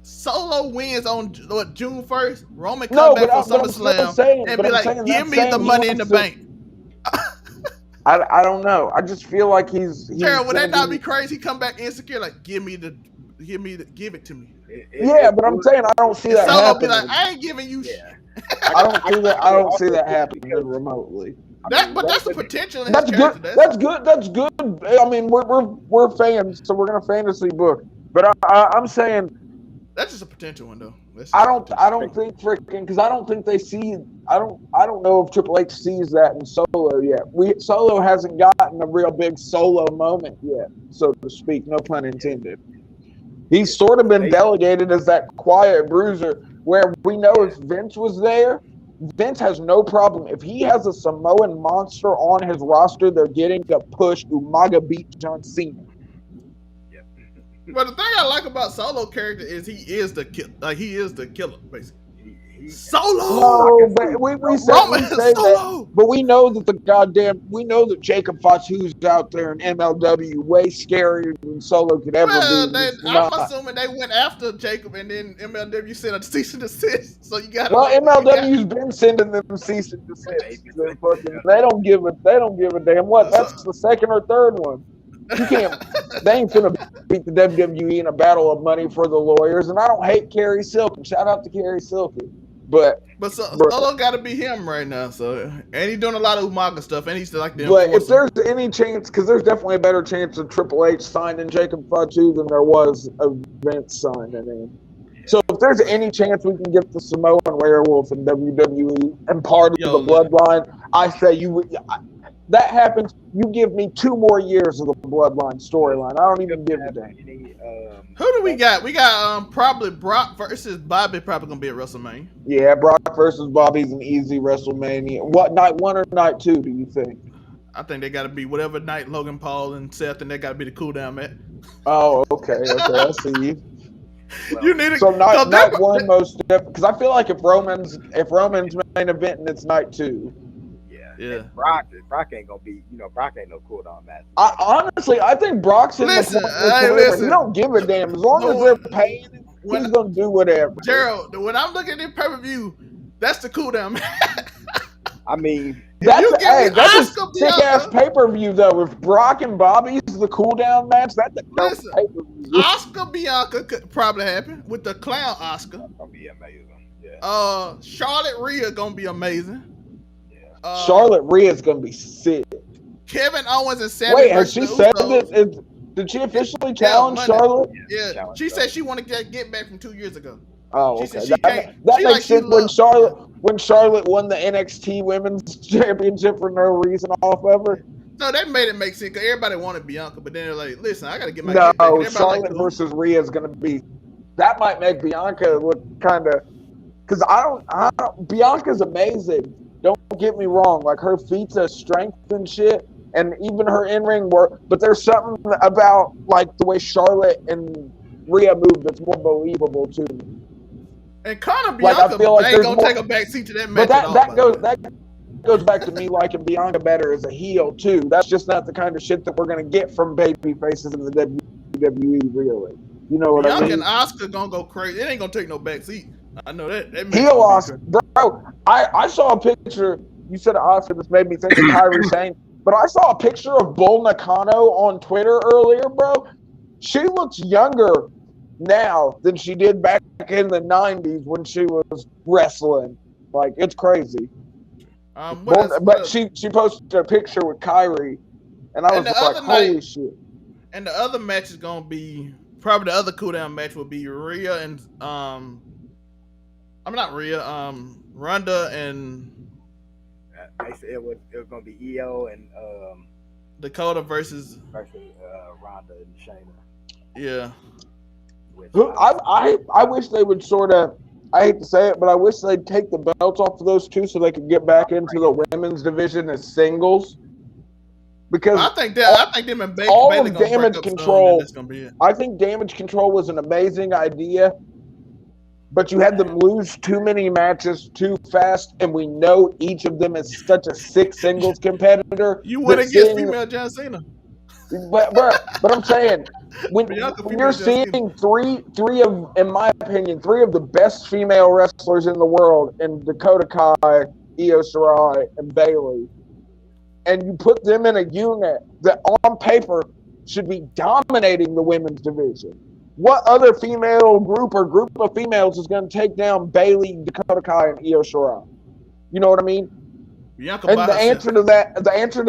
Solo wins on June 1st. Roman comes back for SummerSlam and be like, "Give me the Money in the Bank." I don't know. I just feel like he's Gerald, would that not be crazy? He come back insecure, like, give it to me. Yeah, but I'm saying I don't see that Solo happening. be like, I ain't giving you shit. I don't see that happening remotely. But that's the potential. In that's good. That's good. That's good. I mean, we're fans, so we're gonna fantasy book. But I'm saying that's just a potential one, though. I don't think freaking, because I don't think they see. I don't know if Triple H sees that in Solo yet. Solo hasn't gotten a real big Solo moment yet, so to speak. No pun intended. He's sort of been delegated as that quiet bruiser, where we know if Vince was there, Vince has no problem. If he has a Samoan monster on his roster, they're getting a push. Umaga beat John Cena. But the thing I like about Solo character is he is the killer, basically. Solo. No, but we say that, but we know that we know that Jacob Fatu's out there in MLW way scarier than Solo could ever be. I'm assuming they went after Jacob, and then MLW sent a cease and desist. So you got. Well, MLW's been sending them cease and desist. They don't give a damn. What? That's the second or third one. You can't. They ain't finna beat the WWE in a battle of money for the lawyers. And I don't hate Kerry Silken. Shout out to Kerry Silken. But Solo got to be him right now. So, and he's doing a lot of Umaga stuff, and he's like the. But if there's any chance, because there's definitely a better chance of Triple H signing Jacob Fatu than there was of Vince signing him. So if there's any chance we can get the Samoan werewolf in WWE and part of the bloodline, I say you would. That happens, you give me 2 more years of the bloodline storyline. I don't even give a damn. Who do we got? We got probably Brock versus Bobby. Probably gonna be at WrestleMania. Yeah, Brock versus Bobby's an easy WrestleMania. What, night 1 or night 2? Do you think? I think they got to be whatever night Logan Paul and Seth, and they got to be the cool down match. Oh, okay. I see you. Well, you need so night 1 most definitely, because I feel like if Roman's main event and it's night 2. Yeah. Brock ain't gonna be, Brock ain't no cooldown match. Honestly, I think Brock's in the He don't give a damn. As long as they're paying him, he's gonna do whatever. Gerald, when I'm looking at this pay-per-view, that's the cooldown match. I mean, that's a sick ass pay-per-view though. If Brock and Bobby's the cooldown match, that's a dope pay-per-view. Oscar Bianca could probably happen with the clown Oscar. That's gonna be amazing. Yeah. Charlotte Rhea gonna be amazing. Charlotte Rhea's gonna be sick. Kevin Owens and Sammy. Wait, has she said it? Did she officially challenge Charlotte? Yeah, she said she wanted to get back from 2 years ago. Oh, okay. That makes sense. When Charlotte won the NXT Women's Championship for no reason off of her. No, that made it make sense because everybody wanted Bianca, but then they're like, "Listen, I got to get my." No, Charlotte versus Rhea is gonna be. That might make Bianca look kind of. Because I don't. Bianca's amazing. Don't get me wrong, like her feats of strength and shit, and even her in-ring work. But there's something about like the way Charlotte and Rhea move that's more believable to me. And Conor Bianca ain't gonna take a back seat to that match. But that goes back to me liking Bianca better as a heel too. That's just not the kind of shit that we're gonna get from baby faces in the WWE, really. You know what I Bianca mean? and Oscar gonna go crazy. It ain't gonna take no back seat. I know that. That match Heel gonna be Oscar, bro. I saw a picture. You said Oscar. This made me think of Kyrie Sane. But I saw a picture of Bull Nakano on Twitter earlier, bro. She looks younger now than she did back in the 90s when she was wrestling. Like, it's crazy. But she posted a picture with Kyrie, and I was like, holy shit. And the other match is gonna be probably the other cool down match will be Rhea and I'm not Rhea, Ronda and They said it was gonna be EO and Dakota versus Ronda and Shayna. Yeah. I wish they would sort of. I hate to say it, but I wish they'd take the belts off of those two so they could get back into the women's division as singles. Because I think them and Bailey all gonna of Damage Control. That's gonna be it. I think Damage Control was an amazing idea, but you had them lose too many matches too fast, and we know each of them is such a sick singles competitor. You went against female John Cena. But I'm saying when you're seeing three of, in my opinion, three of the best female wrestlers in the world in Dakota Kai, Io Shirai, and Bailey, and you put them in a unit that on paper should be dominating the women's division. What other female group or group of females is going to take down Bailey, Dakota Kai, and Io Shirai? You know what I mean? Bianca and the answer to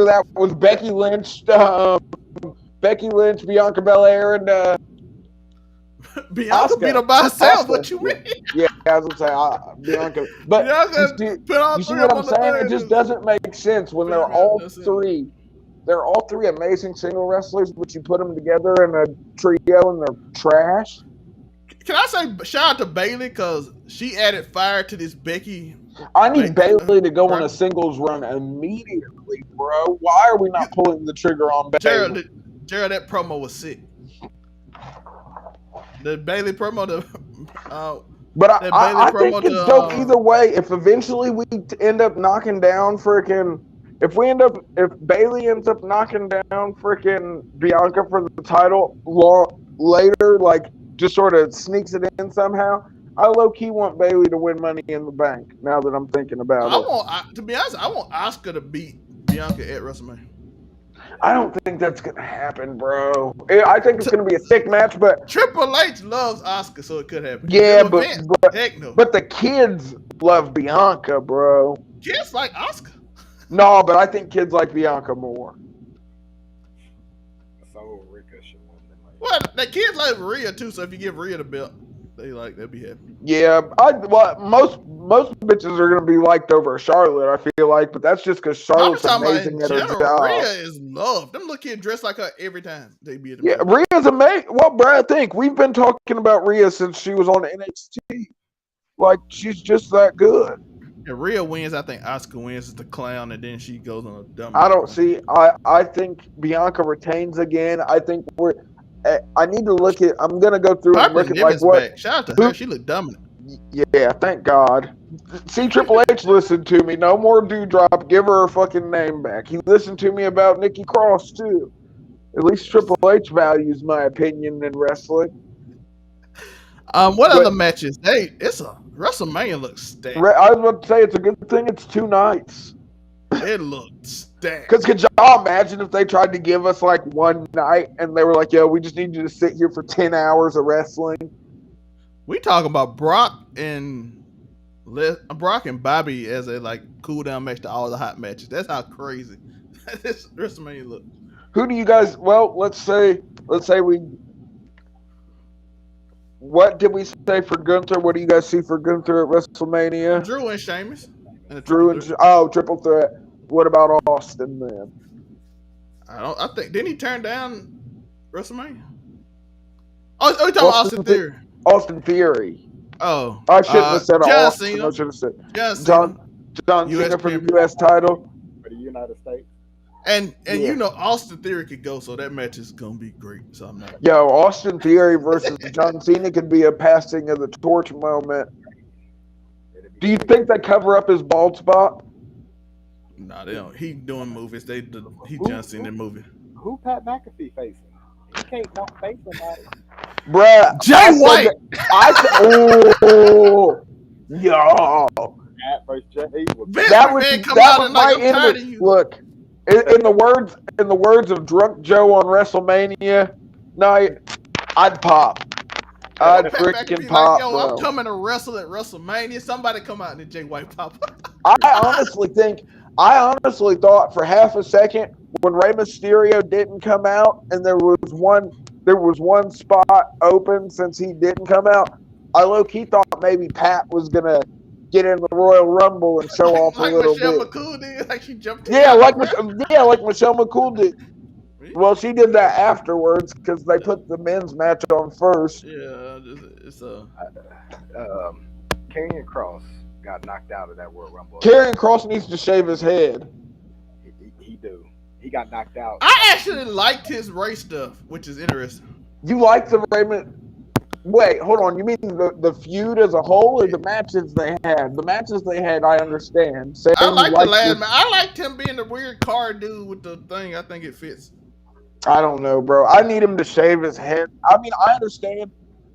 that was Becky Lynch, Bianca Belair, and Bianca Asuka. beat her by herself. Asuka. What you mean? Yeah, I was gonna say Bianca, but you see what I'm saying? It just doesn't make sense when they're all three. They're all three amazing single wrestlers, but you put them together in a trio and they're trash. Can I say shout out to Bailey because she added fire to this Becky? I need Bailey to go on a singles run immediately, bro. Why are we not pulling the trigger on Bailey? Gerald, that promo was sick. The Bailey promo, but I think it's dope either way. If eventually we end up knocking down if Bailey ends up knocking down freaking Bianca for the title later, like just sort of sneaks it in somehow, I low-key want Bailey to win Money in the Bank, now that I'm thinking about it. To be honest, I want Asuka to beat Bianca at WrestleMania. I don't think that's going to happen, bro. I think it's going to be a sick match, but Triple H loves Asuka, so it could happen. Yeah, but heck no. But the kids love Bianca, bro. Kids like Asuka. No, but I think kids like Bianca more. So Rika should win. Well, the kids like Rhea too, so if you give Rhea the belt, they'll be happy. Yeah, most bitches are gonna be liked over Charlotte, I feel like, but that's just because Charlotte's amazing at her job. Rhea is loved. Them little kids dress like her every time they be at the match. Rhea's amazing. Well, Brad, think we've been talking about Rhea since she was on NXT. Like, she's just that good. If Rhea wins, I think Asuka wins as the clown, and then she goes on a dumb. I think Bianca retains again. I think I need to look at. I'm gonna go through and look at like what. Back. Shout out to her. She looked dominant. Yeah, thank God. See, Triple H listened to me. No more dewdrop. Give her fucking name back. He listened to me about Nikki Cross too. At least Triple H values my opinion in wrestling. What other matches? It's a WrestleMania looks stacked. I was about to say it's a good thing it's 2 nights. It looked stacked. Because could y'all imagine if they tried to give us like one night and they were like, "Yo, we just need you to sit here for 10 hours of wrestling"? We talking about Brock and Bobby as a like cool down match to all the hot matches. That's how crazy this WrestleMania look. Who do you guys? Well, let's say we. What did we say for Gunther? What do you guys see for Gunther at WrestleMania? Drew and Sheamus. Triple threat. What about Austin then? I think didn't he turn down WrestleMania? Oh, you talking about Austin Theory? Austin Theory. Oh, I shouldn't have said Austin. Cena. I should have said John Cena for the U.S. title for the United States. And you know Austin Theory could go, so that match is gonna be great. So I'm not. Yo, Austin Theory versus John Cena could be a passing of the torch moment. Do you think they cover up his bald spot? Nah, they don't. He doing movies. He John Cena movie. Who Pat McAfee facing? can't don't face somebody. Bruh, Jay White. Oh, yo. Matt versus Jay. Vince That was McMahon come out and like, my I'm tired enemy. of you. Look, in the words of Drunk Joe on WrestleMania night, I'd pop. I'd Pat back and freaking be pop, like, yo, bro. I'm coming to wrestle at WrestleMania. Somebody come out and Jay White pop. I honestly thought for half a second when Rey Mysterio didn't come out and there was one spot open since he didn't come out, I low-key thought maybe Pat was gonna get in the Royal Rumble and show off a little Michelle bit. McCool did, like she jumped in. Yeah, like Michelle McCool did. Well, she did that afterwards because they put the men's match on first. Yeah, it's a. Karrion Kross got knocked out of that World Rumble. Karrion Kross needs to shave his head. He do. He got knocked out. I actually liked his race stuff, which is interesting. You like the Raymond? Wait, hold on. You mean the feud as a whole, or the matches they had? The matches they had, I understand. I like the last man. I liked him being the weird car dude with the thing. I think it fits. I don't know, bro. I need him to shave his head. I mean, I understand.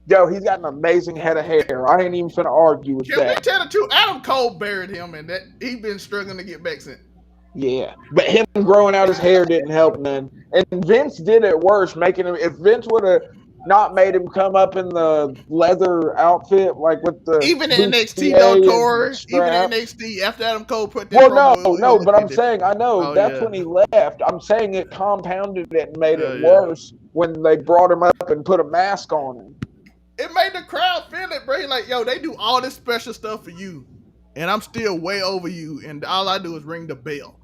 Yo, he's got an amazing head of hair. I ain't even finna argue with Can we that. tell the truth? Adam Cole buried him, and that he been struggling to get back since. Yeah, but him growing out his hair didn't help none. And Vince did it worse, making him. If Vince would have not made him come up in the leather outfit, like with the even in NXT, bustier though, and Tori. Even strap. in NXT, after Adam Cole put that. Well, but I'm saying I know Oh, that's yeah. when he left. I'm saying it compounded it and made it Yeah. worse when they brought him up and put a mask on him. It made the crowd feel it, bro. He like, yo, they do all this special stuff for you, and I'm still way over you, and all I do is ring the bell.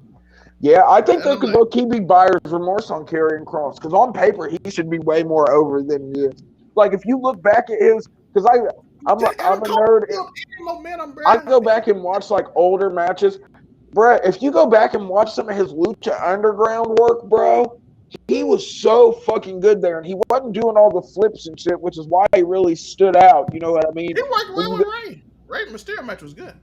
Yeah, I think they And could I'm go keep buyer's remorse on Karrion Kross because on paper he should be way more over than he is. Like if you look back at his, because I'm a nerd. Momentum, bro. I go back and watch like older matches, bro. If you go back and watch some of his Lucha Underground work, bro, he was so fucking good there, and he wasn't doing all the flips and shit, which is why he really stood out. You know what I mean? He worked well with Ray. Ray Mysterio match was good.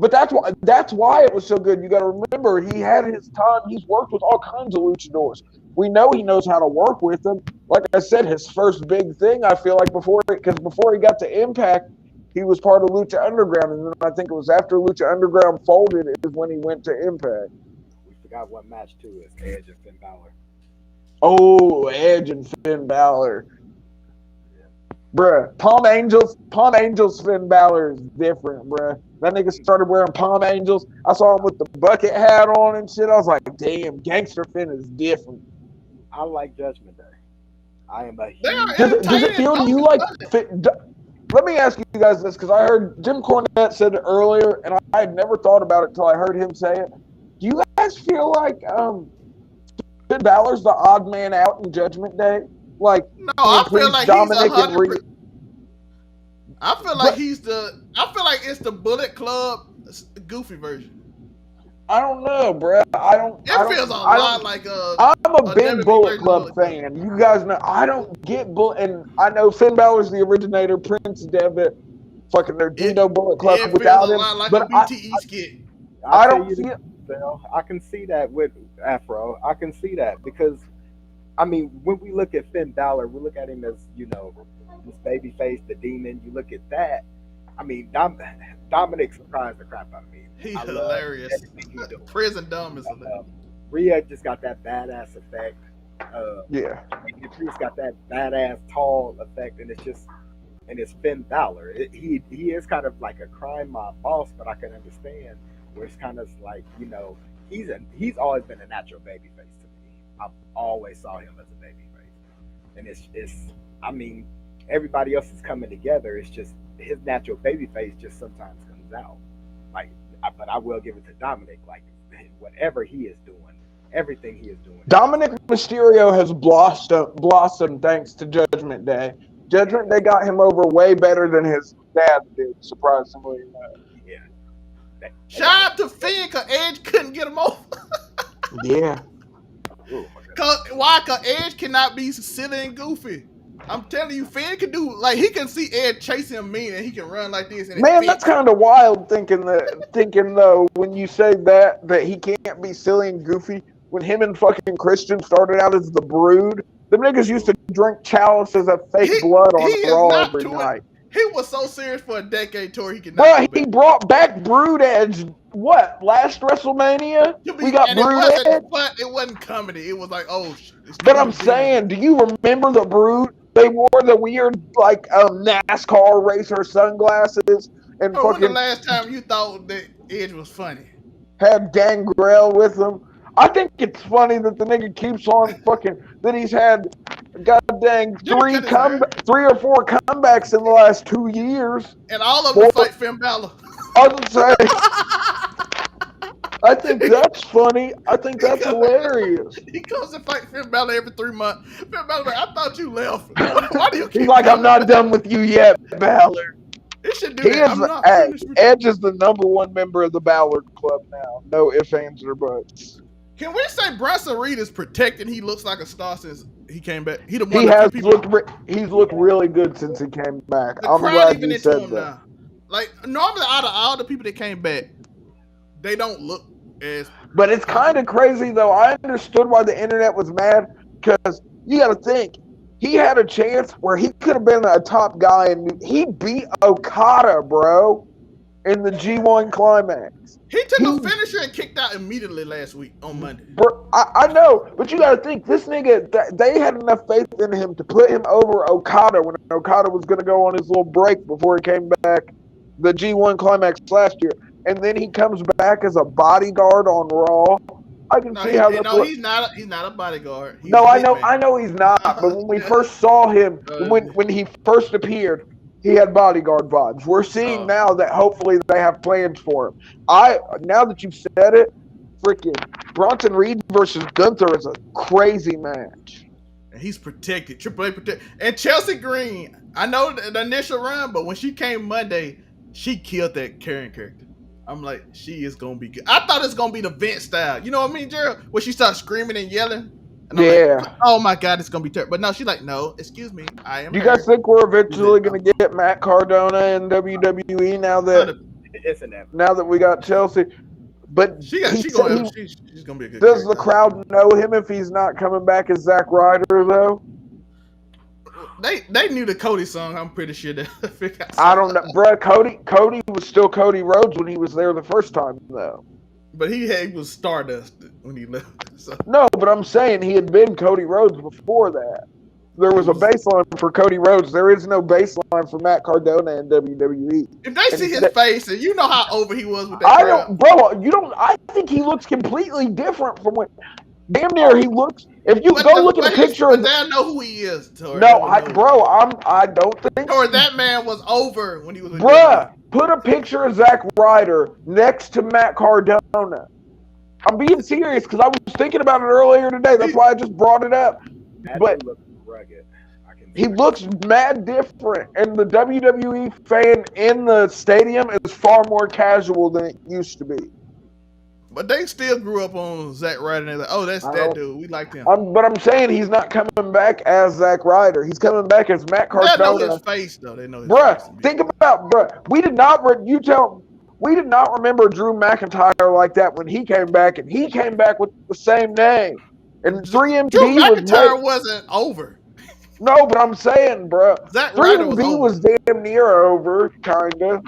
But that's why it was so good. You got to remember, he had his time. He's worked with all kinds of luchadors. We know he knows how to work with them. Like I said, his first big thing, I feel like before he got to Impact, he was part of Lucha Underground, and then I think it was after Lucha Underground folded is when he went to Impact. We forgot what match too is Edge and Finn Balor. Oh, Edge and Finn Balor. Bruh, Palm Angels Finn Balor is different, bruh. That nigga started wearing Palm Angels. I saw him with the bucket hat on and shit. I was like, damn, Gangster Finn is different. I like Judgment Day. I am a Does it feel to you like... Let me ask you guys this, because I heard Jim Cornette said it earlier, and I had never thought about it until I heard him say it. Do you guys feel like Finn Balor's the odd man out in Judgment Day? Like, no, I feel like Dominic he's and Rhea. I feel like I feel like it's the Bullet Club goofy version. I don't know, bro. It feels a lot like I'm a big WWE Bullet Club Bullet fan. You guys know I don't get Bullet, and I know Finn Balor's the originator. Prince Devitt, fucking their Dino Bullet Club it without feels a him. lot like But a BTE skit. I don't see it. I can see that with Afro. I can see that because, I mean, when we look at Finn Balor, we look at him as, you know, this baby face, the demon. You look at that. I mean, Dominic surprised the crap out of me. He's hilarious. Prison dumb is hilarious. Rhea just got that badass effect. Yeah. He's got that badass tall effect, and it's Finn Balor. He is kind of like a crime mob boss, but I can understand where it's kind of like, you know, he's always been a natural baby face to me. I've always saw him as a baby face, and it's I mean, everybody else is coming together. It's just his natural baby face just sometimes comes out. Like, but I will give it to Dominic. Like, whatever he is doing, everything he is doing. Dominic Mysterio has blossomed thanks to Judgment Day. Judgment Day got him over way better than his dad did, surprisingly enough. Yeah. Shout out to Finn, because Edge couldn't get him over. Yeah. Why? Because Edge cannot be silly and goofy. I'm telling you, Finn can do, like, he can see Edge chase him mean, and he can run like this. And Man, that's kind of wild thinking though, when you say that he can't be silly and goofy, when him and fucking Christian started out as the Brood. Them niggas used to drink chalices of fake blood on Raw every night. He was so serious for a decade tour he could not go back. He brought back Brood Edge. What, last WrestleMania? We got Brood Edge. But it wasn't comedy. It was like, oh. But I'm saying, do you remember the Brood? They wore the weird like NASCAR racer sunglasses and fucking. When the last time you thought that Edge was funny? Had Gangrel with him. I think it's funny that the nigga keeps on fucking that he's had goddamn 3 or 4 comebacks in the last 2 years. And all of them fight Finn Balor. I would say I think that's funny. I think that's hilarious. He comes to fight Finn Balor every 3 months. Finn Balor like, I thought you left. Why do you keep He's like, I'm not done with you yet, Balor. He should do that. Edge is the #1 member of the Balor Club now. No ifs, ands, or buts. Can we say Bronson Reed is protected? He looks like a star since he came back. He's looked really good since he came back. I'm glad you said that. Now. Like normally, out of all the people that came back, they don't look as. But it's kind of crazy though. I understood why the internet was mad because you got to think he had a chance where he could have been a top guy and he beat Okada, bro, in the G1 climax. He took a finisher and kicked out immediately last week on Monday. Bro, I know, but you got to think this nigga. They had enough faith in him to put him over Okada when Okada was going to go on his little break before he came back the G1 climax last year, and then he comes back as a bodyguard on Raw. I can see how. No, he's not a bodyguard. I know he's not. But when we first saw him, when he first appeared, he had bodyguard vibes. We're seeing now that hopefully they have plans for him. Now that you've said it, freaking Bronson Reed versus Gunther is a crazy match. And he's protected. Triple A protected. And Chelsea Green, I know the initial run, but when she came Monday, she killed that Karen character. I'm like, she is gonna be good. I thought it's gonna be the Vince style. You know what I mean, Gerald? Where she starts screaming and yelling. And I'm like, oh my God, it's gonna be terrible. But no, she's like, no, excuse me, I am. Do you guys think we're eventually gonna get Matt Cardona in WWE now that we got Chelsea? But she's gonna be a good. Does the crowd know him if he's not coming back as Zack Ryder though? They knew the Cody song. I'm pretty sure that. I don't know, bro. Cody was still Cody Rhodes when he was there the first time, though. But he was Stardust when he left. So. No, but I'm saying he had been Cody Rhodes before that. There was a baseline for Cody Rhodes. There is no baseline for Matt Cardona in WWE. If they see his face, and you know how over he was with that crowd. I think he looks completely different from when. Damn near he looks. If you go look at a picture of, they know who he is. Tori. No, I don't think. Or that man was over when he was. Bruh, put a picture of Zack Ryder next to Matt Cardona. I'm being serious because I was thinking about it earlier today. That's why I just brought it up. But he looks mad different, and the WWE fan in the stadium is far more casual than it used to be. But they still grew up on Zack Ryder, and they're like, oh, that's that dude. We liked him. But I'm saying he's not coming back as Zack Ryder. He's coming back as Matt Cardona. They know his face, though. They know his face. Think about, we did not remember Drew McIntyre like that when he came back, and he came back with the same name. And 3MB Drew McIntyre wasn't over. No, but I'm saying, bro, Zack Ryder 3MB was damn near over, kind of.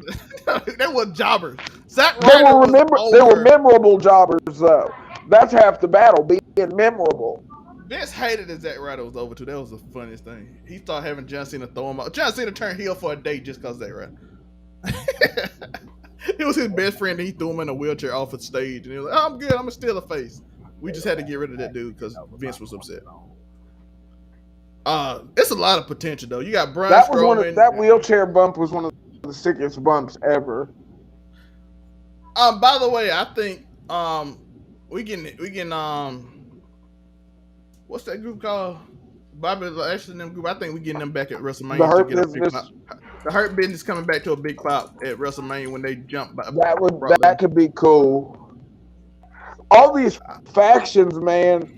They were jobbers. Zack Ryder they were memorable jobbers, though. That's half the battle, being memorable. Vince hated that Zack Ryder was over, too. That was the funniest thing. He started having John Cena throw him out. John Cena turned heel for a day just because Zack Ryder. It was his best friend, and he threw him in a wheelchair off the stage. And he was like, oh, I'm good. I'm still a face. We just had to get rid of that dude because Vince was upset. It's a lot of potential, though. You got Braun Strowman. That wheelchair bump was one of the sickest bumps ever. By the way, I think we can what's that group called? Bobby Lashley and them group. I think we getting them back at WrestleMania. The Hurt Business coming back to a big pop at WrestleMania when they jump. That could be cool. All these factions, man.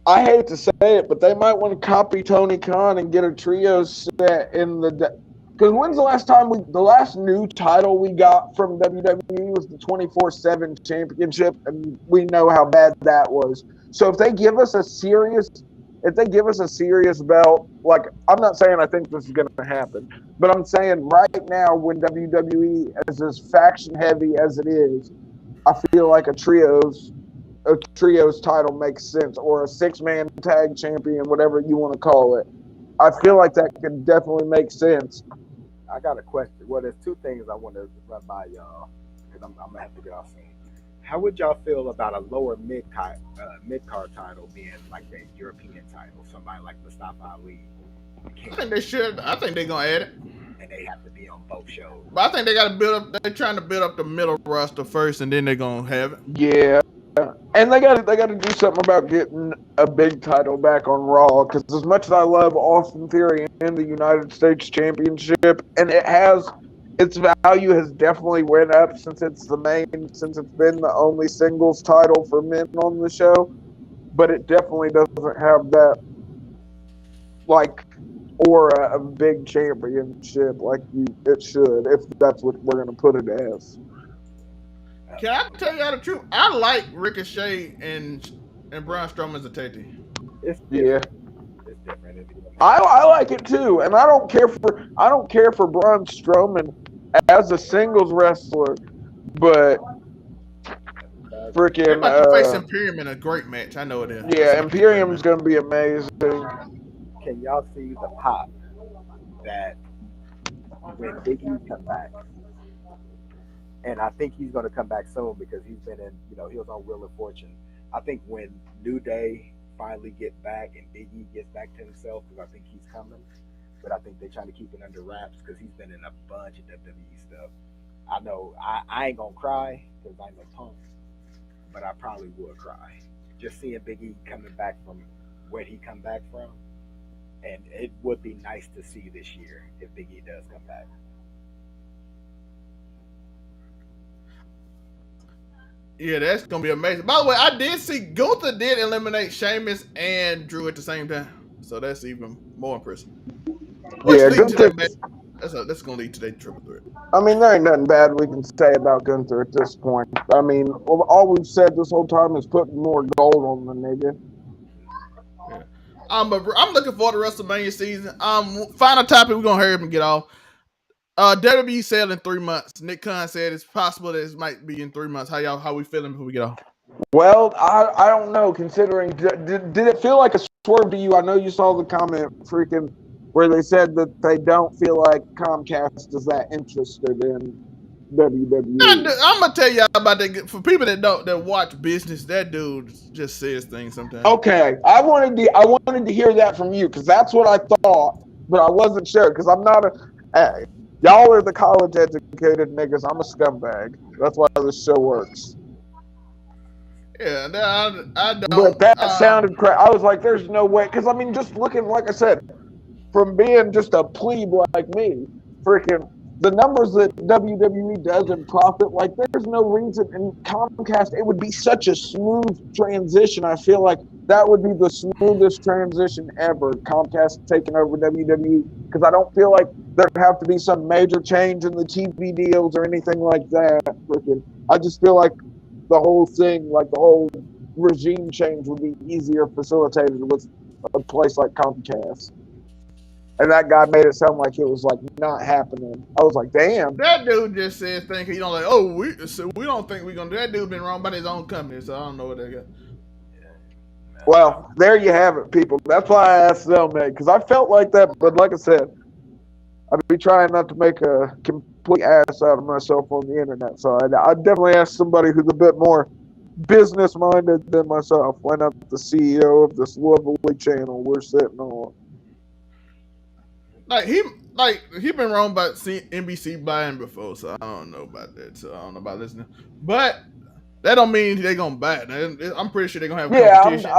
I hate to say it, but they might want to copy Tony Khan and get a trio set in the. Because when's the last time the last new title we got from WWE was the 24/7 championship, and we know how bad that was. So if they give us a serious belt, like, I'm not saying I think this is going to happen, but I'm saying right now when WWE is as faction heavy as it is, I feel like a trios title makes sense, or a 6-man tag champion, whatever you want to call it. I feel like that could definitely make sense. I got a question. Well, there's two things I want to run by y'all because I'm gonna have to get off soon. How would y'all feel about a lower mid card title being like the European title? Somebody like Mustafa Ali. I think they should. I think they're gonna add it. And they have to be on both shows. But I think they got to build up. They're trying to build up the middle roster first, and then they're gonna have it. Yeah, and they got to do something about getting a big title back on Raw. Because as much as I love Austin Theory and the United States Championship, and its value has definitely went up since it's been the only singles title for men on the show. But it definitely doesn't have that like aura of big championship like it should, if that's what we're gonna put it as. Can I tell y'all the truth? I like Ricochet and Braun Strowman as a tag team. It's different. I I like it too, and I don't care for Braun Strowman as a singles wrestler, but freaking They're about to face Imperium in a great match. I know it is. Yeah, Imperium's gonna be amazing. Can y'all see the pop that when Big E comes back? And I think he's going to come back soon because he's been in, he was on Wheel of Fortune. I think when New Day finally get back and Big E gets back to himself, because I think he's coming, but I think they're trying to keep it under wraps because he's been in a bunch of WWE stuff. I know I ain't going to cry because I'm a punk, but I probably would cry. Just seeing Big E coming back from where he come back from, and it would be nice to see this year if Big E does come back. Yeah, that's gonna be amazing. By the way, I did see Gunther did eliminate Sheamus and Drew at the same time, so that's even more impressive. Yeah, Gunther. That's gonna lead to their triple threat. I mean, there ain't nothing bad we can say about Gunther at this point. I mean, all we've said this whole time is putting more gold on the nigga. Yeah. I'm looking forward to WrestleMania season. Final topic we're gonna hurry up and get off. WWE sailed in 3 months. Nick Khan said it's possible that it might be in 3 months. How we feeling before we get off? Well, I don't know. Considering, did it feel like a swerve to you? I know you saw the comment, freaking, where they said that they don't feel like Comcast is that interested in WWE. I'm gonna tell y'all about that. For people that watch business, that dude just says things sometimes. Okay, I wanted to hear that from you because that's what I thought, but I wasn't sure because I'm not a. Y'all are the college educated niggas. I'm a scumbag. That's why this show works. Yeah, I don't. But that sounded crazy. I was like, there's no way. Because, I mean, just looking, like I said, from being just a plebe like me, freaking the numbers that WWE does in profit, like, there's no reason. And Comcast, it would be such a smooth transition. I feel like that would be the smoothest transition ever, Comcast taking over WWE. Because I don't feel like there'd have to be some major change in the TV deals or anything like that. Freaking, I just feel like the whole thing, like the whole regime change would be easier facilitated with a place like Comcast. And that guy made it sound like it was like not happening. I was like, damn. That dude just says things, we don't think we're gonna do that. Dude been wrong by his own company, so I don't know what they got. Well, there you have it, people. That's why I asked them, man, because I felt like that, but like I said, I'd be trying not to make a complete ass out of myself on the internet. So I'd definitely ask somebody who's a bit more business-minded than myself. Why not the CEO of this lovely channel we're sitting on? He been wrong about NBC buying before, so I don't know about that. So I don't know about listening, but that don't mean they're gonna buy it. I'm pretty sure they're gonna have competition.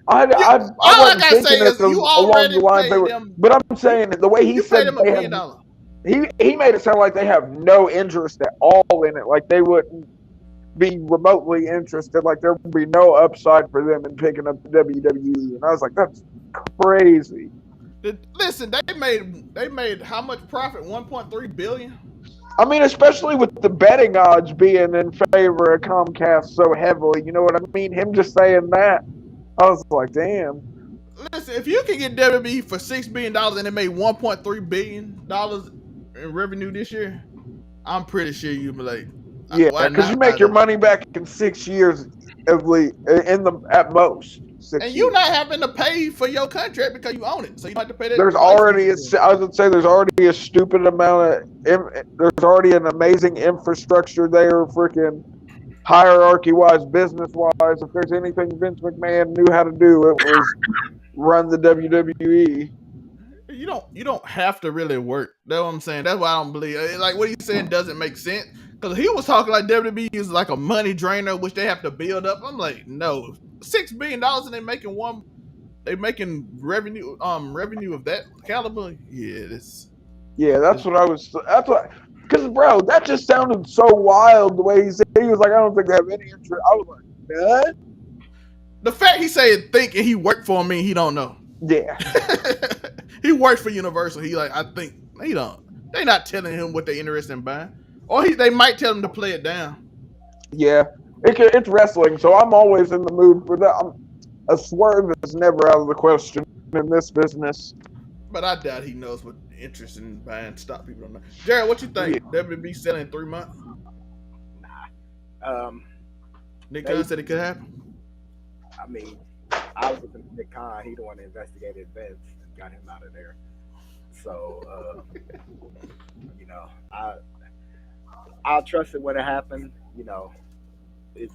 I wasn't thinking it along the lines they were, but I'm saying that the way he said them $1 million. He made it sound like they have no interest at all in it, like they wouldn't be remotely interested, like there would be no upside for them in picking up the WWE. And I was like, that's crazy. Listen, they made how much profit? 1.3 billion. I mean, especially with the betting odds being in favor of Comcast so heavily. You know what I mean? Him just saying that, I was like, damn. Listen, if you can get WWE for $6 billion and it made $1.3 billion in revenue this year, I'm pretty sure you'd be like, yeah, why because not you buy make your this? money back in 6 years at most. 6 And years. you not having to pay for your contract because you own it, so you don't have to pay that. There's already I would say there's already a stupid amount of there's already an amazing infrastructure there, freaking hierarchy wise, business wise. If there's anything Vince McMahon knew how to do, it was run the WWE. You don't have to really work. That's what I'm saying. That's why I don't believe. Like what he's saying doesn't make sense. Because he was talking like WWE is like a money drainer, which they have to build up. I'm like, no, $6 billion and they making revenue of that caliber. Yeah, that's what I was. That's what. Because bro, that just sounded so wild the way he said. He was like, I don't think they have any interest. I was like, what? The fact he said thinking he worked for me, he don't know. Yeah. He works for Universal. He like, I think he don't. They not telling him what they're interested in buying, or they might tell him to play it down. Yeah, it's wrestling, so I'm always in the mood for that. A swerve is never out of the question in this business. But I doubt he knows what interest in buying stock people don't know. Gerald, what you think? Yeah. WWE selling in 3 months? Nick Khan said it could happen. I mean, I was with Nick Khan. He the one that investigated Vince and got him out of there. So, you know, I'll trust it when it happens. You know, I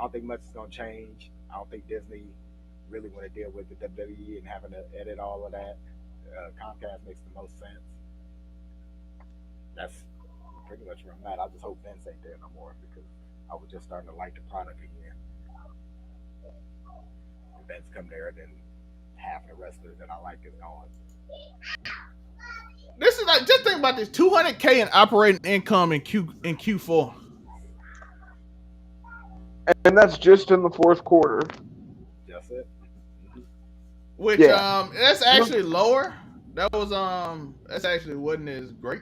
don't think much is gonna change. I don't think Disney really want to deal with the WWE and having to edit all of that. Comcast makes the most sense. That's pretty much where I'm at. I just hope Vince ain't there no more because I was just starting to like the product again. If Vince come there, then half the wrestlers that I like is gone. This is like, just think about this: $200K in operating income in Q4. And that's just in the fourth quarter. That's it. Which that's actually lower. That was that's actually wasn't as great,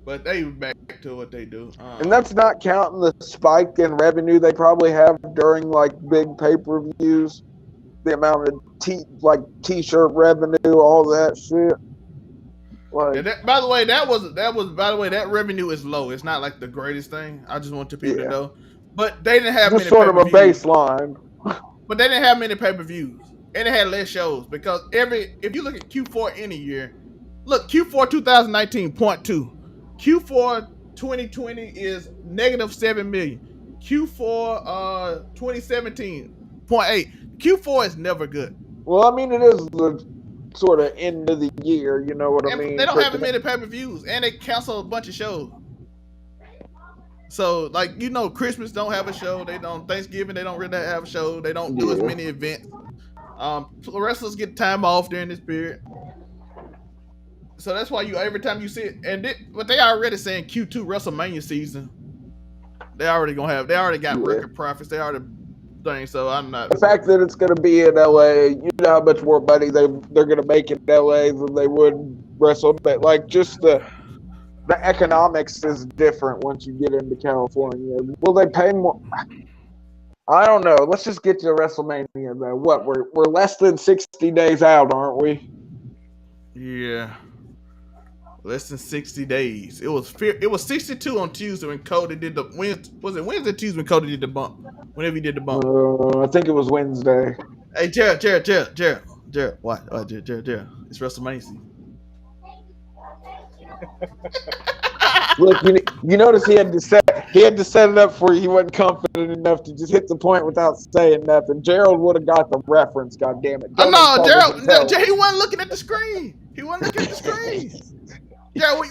but they back to what they do. And that's not counting the spike in revenue they probably have during like big pay-per-views, the amount of t-shirt revenue, all that shit. Like, by the way, that revenue is low. It's not like the greatest thing. I just want the people to know. But they didn't have just many sort of a baseline. But they didn't have many pay-per-views. And they had less shows because if you look at Q4 any year, look, Q4 2019, 0.2. Q4 2020 is negative 7 million. Q4 2017, 0.8. Q4 is never good. Well, I mean, it is the sort of end of the year, you know what I mean? They don't have many pay-per-views, and they cancel a bunch of shows. So, like, you know, Christmas don't have a show. Thanksgiving, they don't really have a show. They don't do as many events. Wrestlers get time off during this period. So that's why every time you see it, but they already saying Q2 WrestleMania season. They already got record profits. They already thing. So I'm not. The fact that it's going to be in LA, you know how much more money they're going to make in LA than they would wrestle. But like just the economics is different once you get into California. Will they pay more? I don't know. Let's just get to WrestleMania though. What we're less than 60 days out, aren't we? Yeah. Less than 60 days. It was 62 on Tuesday when Cody did the Wednesday. Was it Wednesday or Tuesday when Cody did the bump? Whenever he did the bump. I think it was Wednesday. Hey, Gerald. What? Gerald. It's WrestleMania season. Look, you notice he had to set it up for you. He wasn't confident enough to just hit the point without saying nothing. Gerald would have got the reference. God damn it! No, Gerald. He wasn't looking at the screen. Gerald,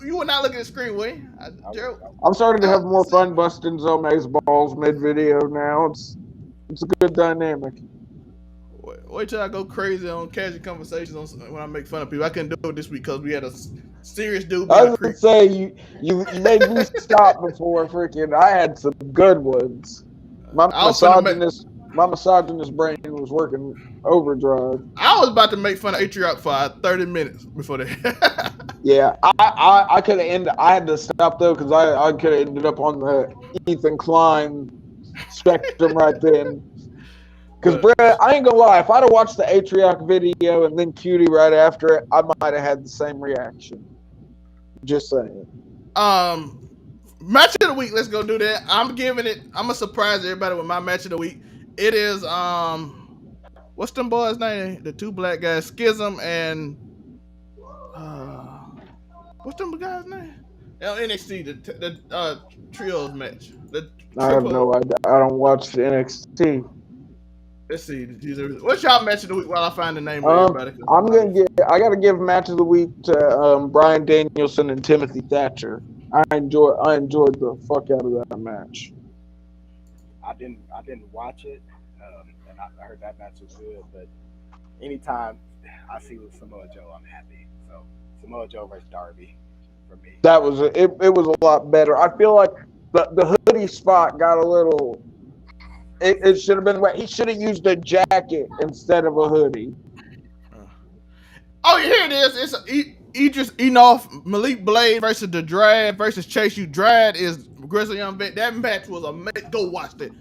you were not looking at the screen, were you? Gerald. I'm starting to have more fun busting Zome's balls mid video now. It's a good dynamic. Wait till I go crazy on casual conversations when I make fun of people. I couldn't do it this week because we had a serious dude. I was gonna say you made me stop before freaking. I had some good ones. My misogynist My misogynist brain was working overdrive. I was about to make fun of Atrioc for 30 minutes before that. Yeah, I could have ended. I had to stop though because I could have ended up on the Ethan Klein spectrum right then. Because, Brad, I ain't gonna lie, if I'd have watched the Atrioc video and then Cutie right after it, I might have had the same reaction. Just saying. Match of the week. Let's go do that. I'm gonna surprise everybody with my match of the week. It is what's them boys' name? The two black guys, Schism and what's them guys' name? NXT, the trios match. I have no idea. I don't watch the NXT. Let's see. What's y'all match of the week while I find the name of everybody? I gotta give match of the week to Bryan Danielson and Timothy Thatcher. I enjoyed the fuck out of that match. I didn't watch it, and I heard that match was good. But anytime I see with Samoa Joe, I'm happy. So Samoa Joe versus Darby for me. That was it was a lot better. I feel like the hoodie spot got a little. It should have been. He should have used a jacket instead of a hoodie. Oh, here it is. It's Idris Enough, Malik Blade versus the Drad versus Chase U. Drad is Grizzly Young Vet. That match was amazing. Go watch that.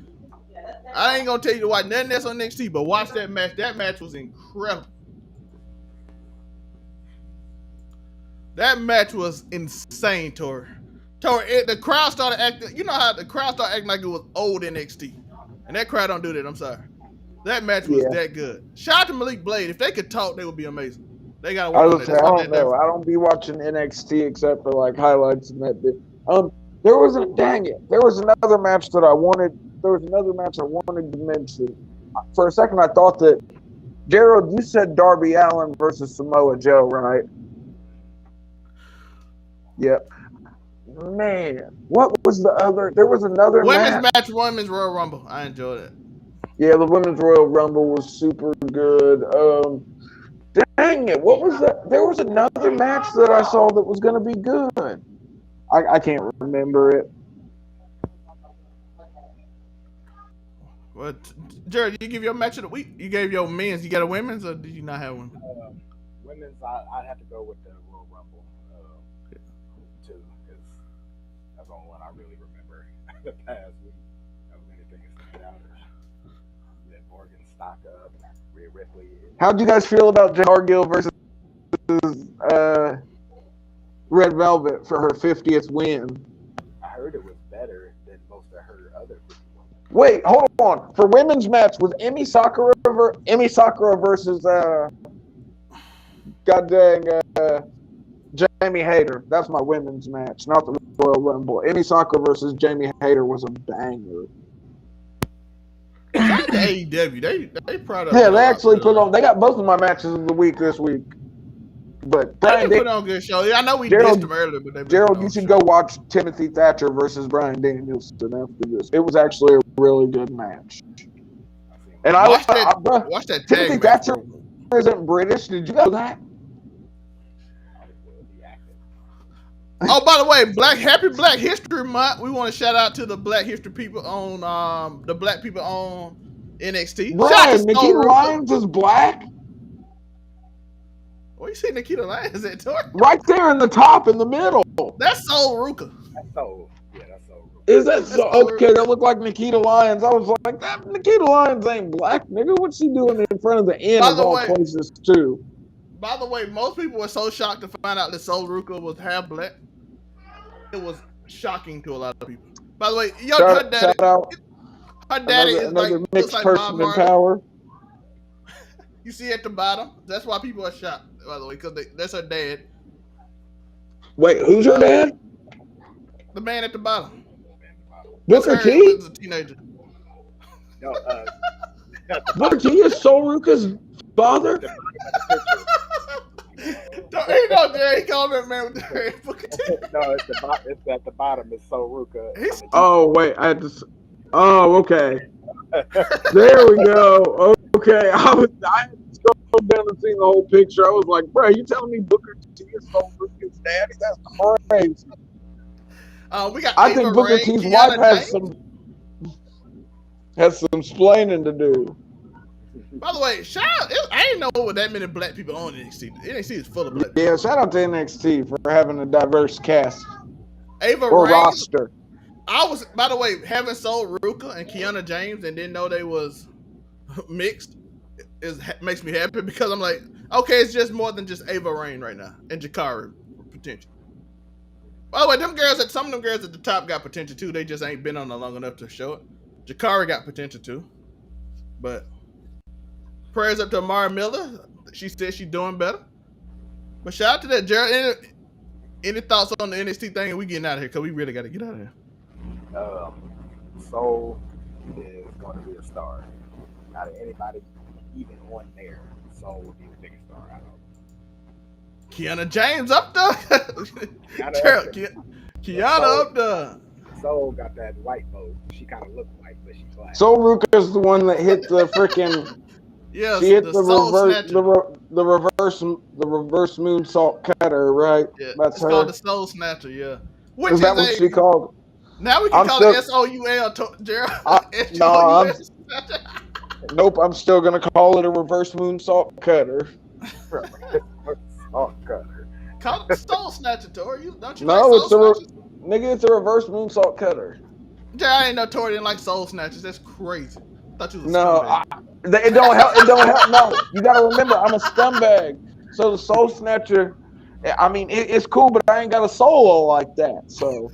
I ain't gonna tell you to watch nothing else on NXT, but watch that match. That match was incredible. That match was insane, Tori. The crowd started acting. You know how the crowd started acting like it was old NXT, and that crowd don't do that. I'm sorry. That match was that good. Shout out to Malik Blade. If they could talk, they would be amazing. They gotta work on that. I don't know. I don't be watching NXT except for like highlights and that bit. There was another match that I wanted. There was another match I wanted to mention. For a second, I thought that Gerald, you said Darby Allin versus Samoa Joe, right? Yep. Man, what was the other? There was another match. Women's Royal Rumble. I enjoyed it. Yeah, the Women's Royal Rumble was super good. Dang it, what was that? There was another match that I saw that was going to be good. I can't remember it. What, Jared, you give your match of the week? You gave your men's. You got a women's, or did you not have one? Women's, I'd have to go with the Royal Rumble, too, because that's the only one I really remember the past week. That was anything that stood out. That Morgan stock up, Rhea Ripley. How'd you guys feel about Jade Cargill versus Red Velvet for her 50th win? I heard it was better than most of her other people. Wait, hold on. For women's match, was Emi Sakura versus Jamie Hayter. That's my women's match, not the Royal Rumble. Emi Sakura versus Jamie Hayter was a banger. Shout out to AEW. They proud of. Yeah, they actually put on. They got both of my matches of the week this week. But Brian, they put on a good show. Yeah, I know we dissed them earlier, but Gerald, you should go watch Timothy Thatcher versus Bryan Danielson after this. It was actually a really good match. And watch that Timothy Thatcher isn't British. Did you know that? Oh, by the way, Happy Black History Month. We want to shout out to the Black History people on the Black people on NXT. Brian, Nikita Lyons is black. Where you see Nikita Lyons at, Tori? Right there in the top, in the middle. That's Sol Ruka. That's Sol Ruka. Is that so? Okay, that looked like Nikita Lyons. I was like, that Nikita Lyons ain't black, nigga. What's she doing in front of the inn of all places, too? By the way, most people were so shocked to find out that Sol Ruka was half black. It was shocking to a lot of people. By the way, her daddy is another like mixed like person in power. You see at the bottom? That's why people are shocked, by the way, because that's her dad. Wait, who's her dad? The man at the bottom. Booker T? Was a teenager. No, Booker T is Sol Ruka's father? He called that man with the hair. Booker T. No, it's at the bottom. It's Sol Ruka. Oh, wait. I had to... Oh, okay. There we go. Okay. I had to scroll down and see the whole picture. I was like, bro, you telling me Booker T is Sol Ruka's daddy? That's crazy. We got I think Booker T's wife has some... Has some splaining to do. By the way, shout out, I didn't know with that many black people on NXT. NXT is full of black people. Yeah, shout out to NXT for having a diverse cast Ava or Reigns. roster. I was, by the way, having sold Ruka and Kiana James and didn't know they was mixed makes me happy because I'm like, okay, it's just more than just Ava Reigns right now and Jakara potential. By the way, some of them girls at the top got potential too. They just ain't been on it long enough to show it. Jakara got potential too, but prayers up to Amara Miller. She said she's doing better. But shout out to that, Gerald. Any thoughts on the NXT thing? And we getting out of here because we really got to get out of here. Soul is going to be a star. Out of anybody even on there, Soul will be the biggest star out of. Kiana James up there. Kiana up there. Soul got that white vote. She kind of looked white, but she's black. Soul Ruka's the one that hit the freaking. Yeah, she hit the reverse moonsault cutter, right? Yeah, that's it's her. called the Soul Snatcher. Yeah, Is that what she called? Now we can call it SOUL, Gerald. No, nope. I'm still gonna call it a reverse moonsault cutter. Call it the Soul Snatcher, Tori. Don't you? No, like it's it's a reverse moonsault cutter. Gerald, I ain't know Tori didn't like Soul Snatchers. That's crazy. I thought you was a scumbag. It don't help. It don't help. No, you gotta remember, I'm a scumbag. So the Soul Snatcher, I mean, it's cool, but I ain't got a solo like that. So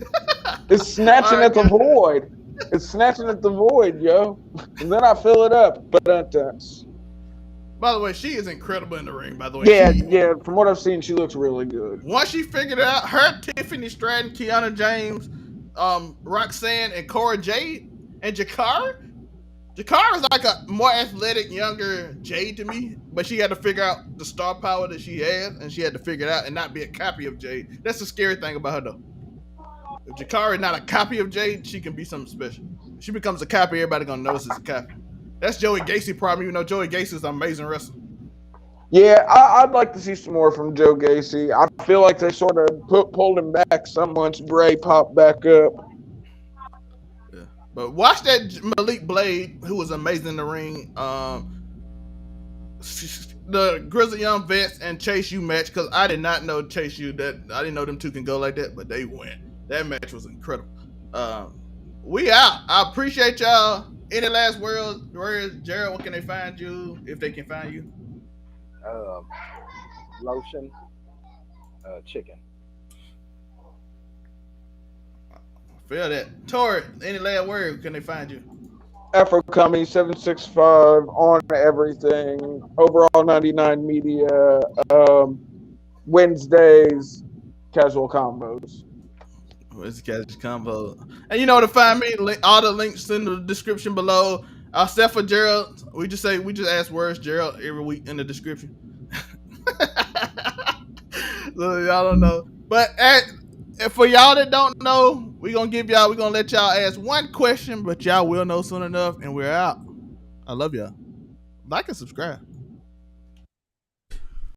it's snatching at the void. It's snatching at the void, yo. And then I fill it up. But by the way, she is incredible in the ring. By the way, yeah. From what I've seen, she looks really good. Once she figured it out, her, Tiffany Stratton, Kiana James, Roxanne, and Cora Jade, and Jakara. Jakara is like a more athletic, younger Jade to me, but she had to figure out the star power that she has, and she had to figure it out and not be a copy of Jade. That's the scary thing about her, though. If Jakara is not a copy of Jade, she can be something special. If she becomes a copy, everybody gonna notice it's a copy. That's Joey Gacy problem, even though Joey Gacy is an amazing wrestler. Yeah, I'd like to see some more from Joe Gacy. I feel like they sort of pulled him back some once Bray popped back up. Yeah, but watch that Malik Blade, who was amazing in the ring. The Grizzly Young Vets and Chase U match, because I did not know Chase U, that I didn't know them two can go like that, but they went. That match was incredible. We out. I appreciate y'all. Any last words? Gerald, what can they find you if they can find you? Lotion, chicken. Feel that. Tori, any last word? Can they find you? Afro Comedy 765 on everything. Overall 99 Media. Wednesdays, Casual Combos. It's Casual Combo. And you know where to find me. All the links in the description below. Except for Gerald, we just ask words Gerald every week in the description. So y'all don't know. But for y'all that don't know, we're gonna let y'all ask one question, but y'all will know soon enough, and we're out. I love y'all. Like and subscribe.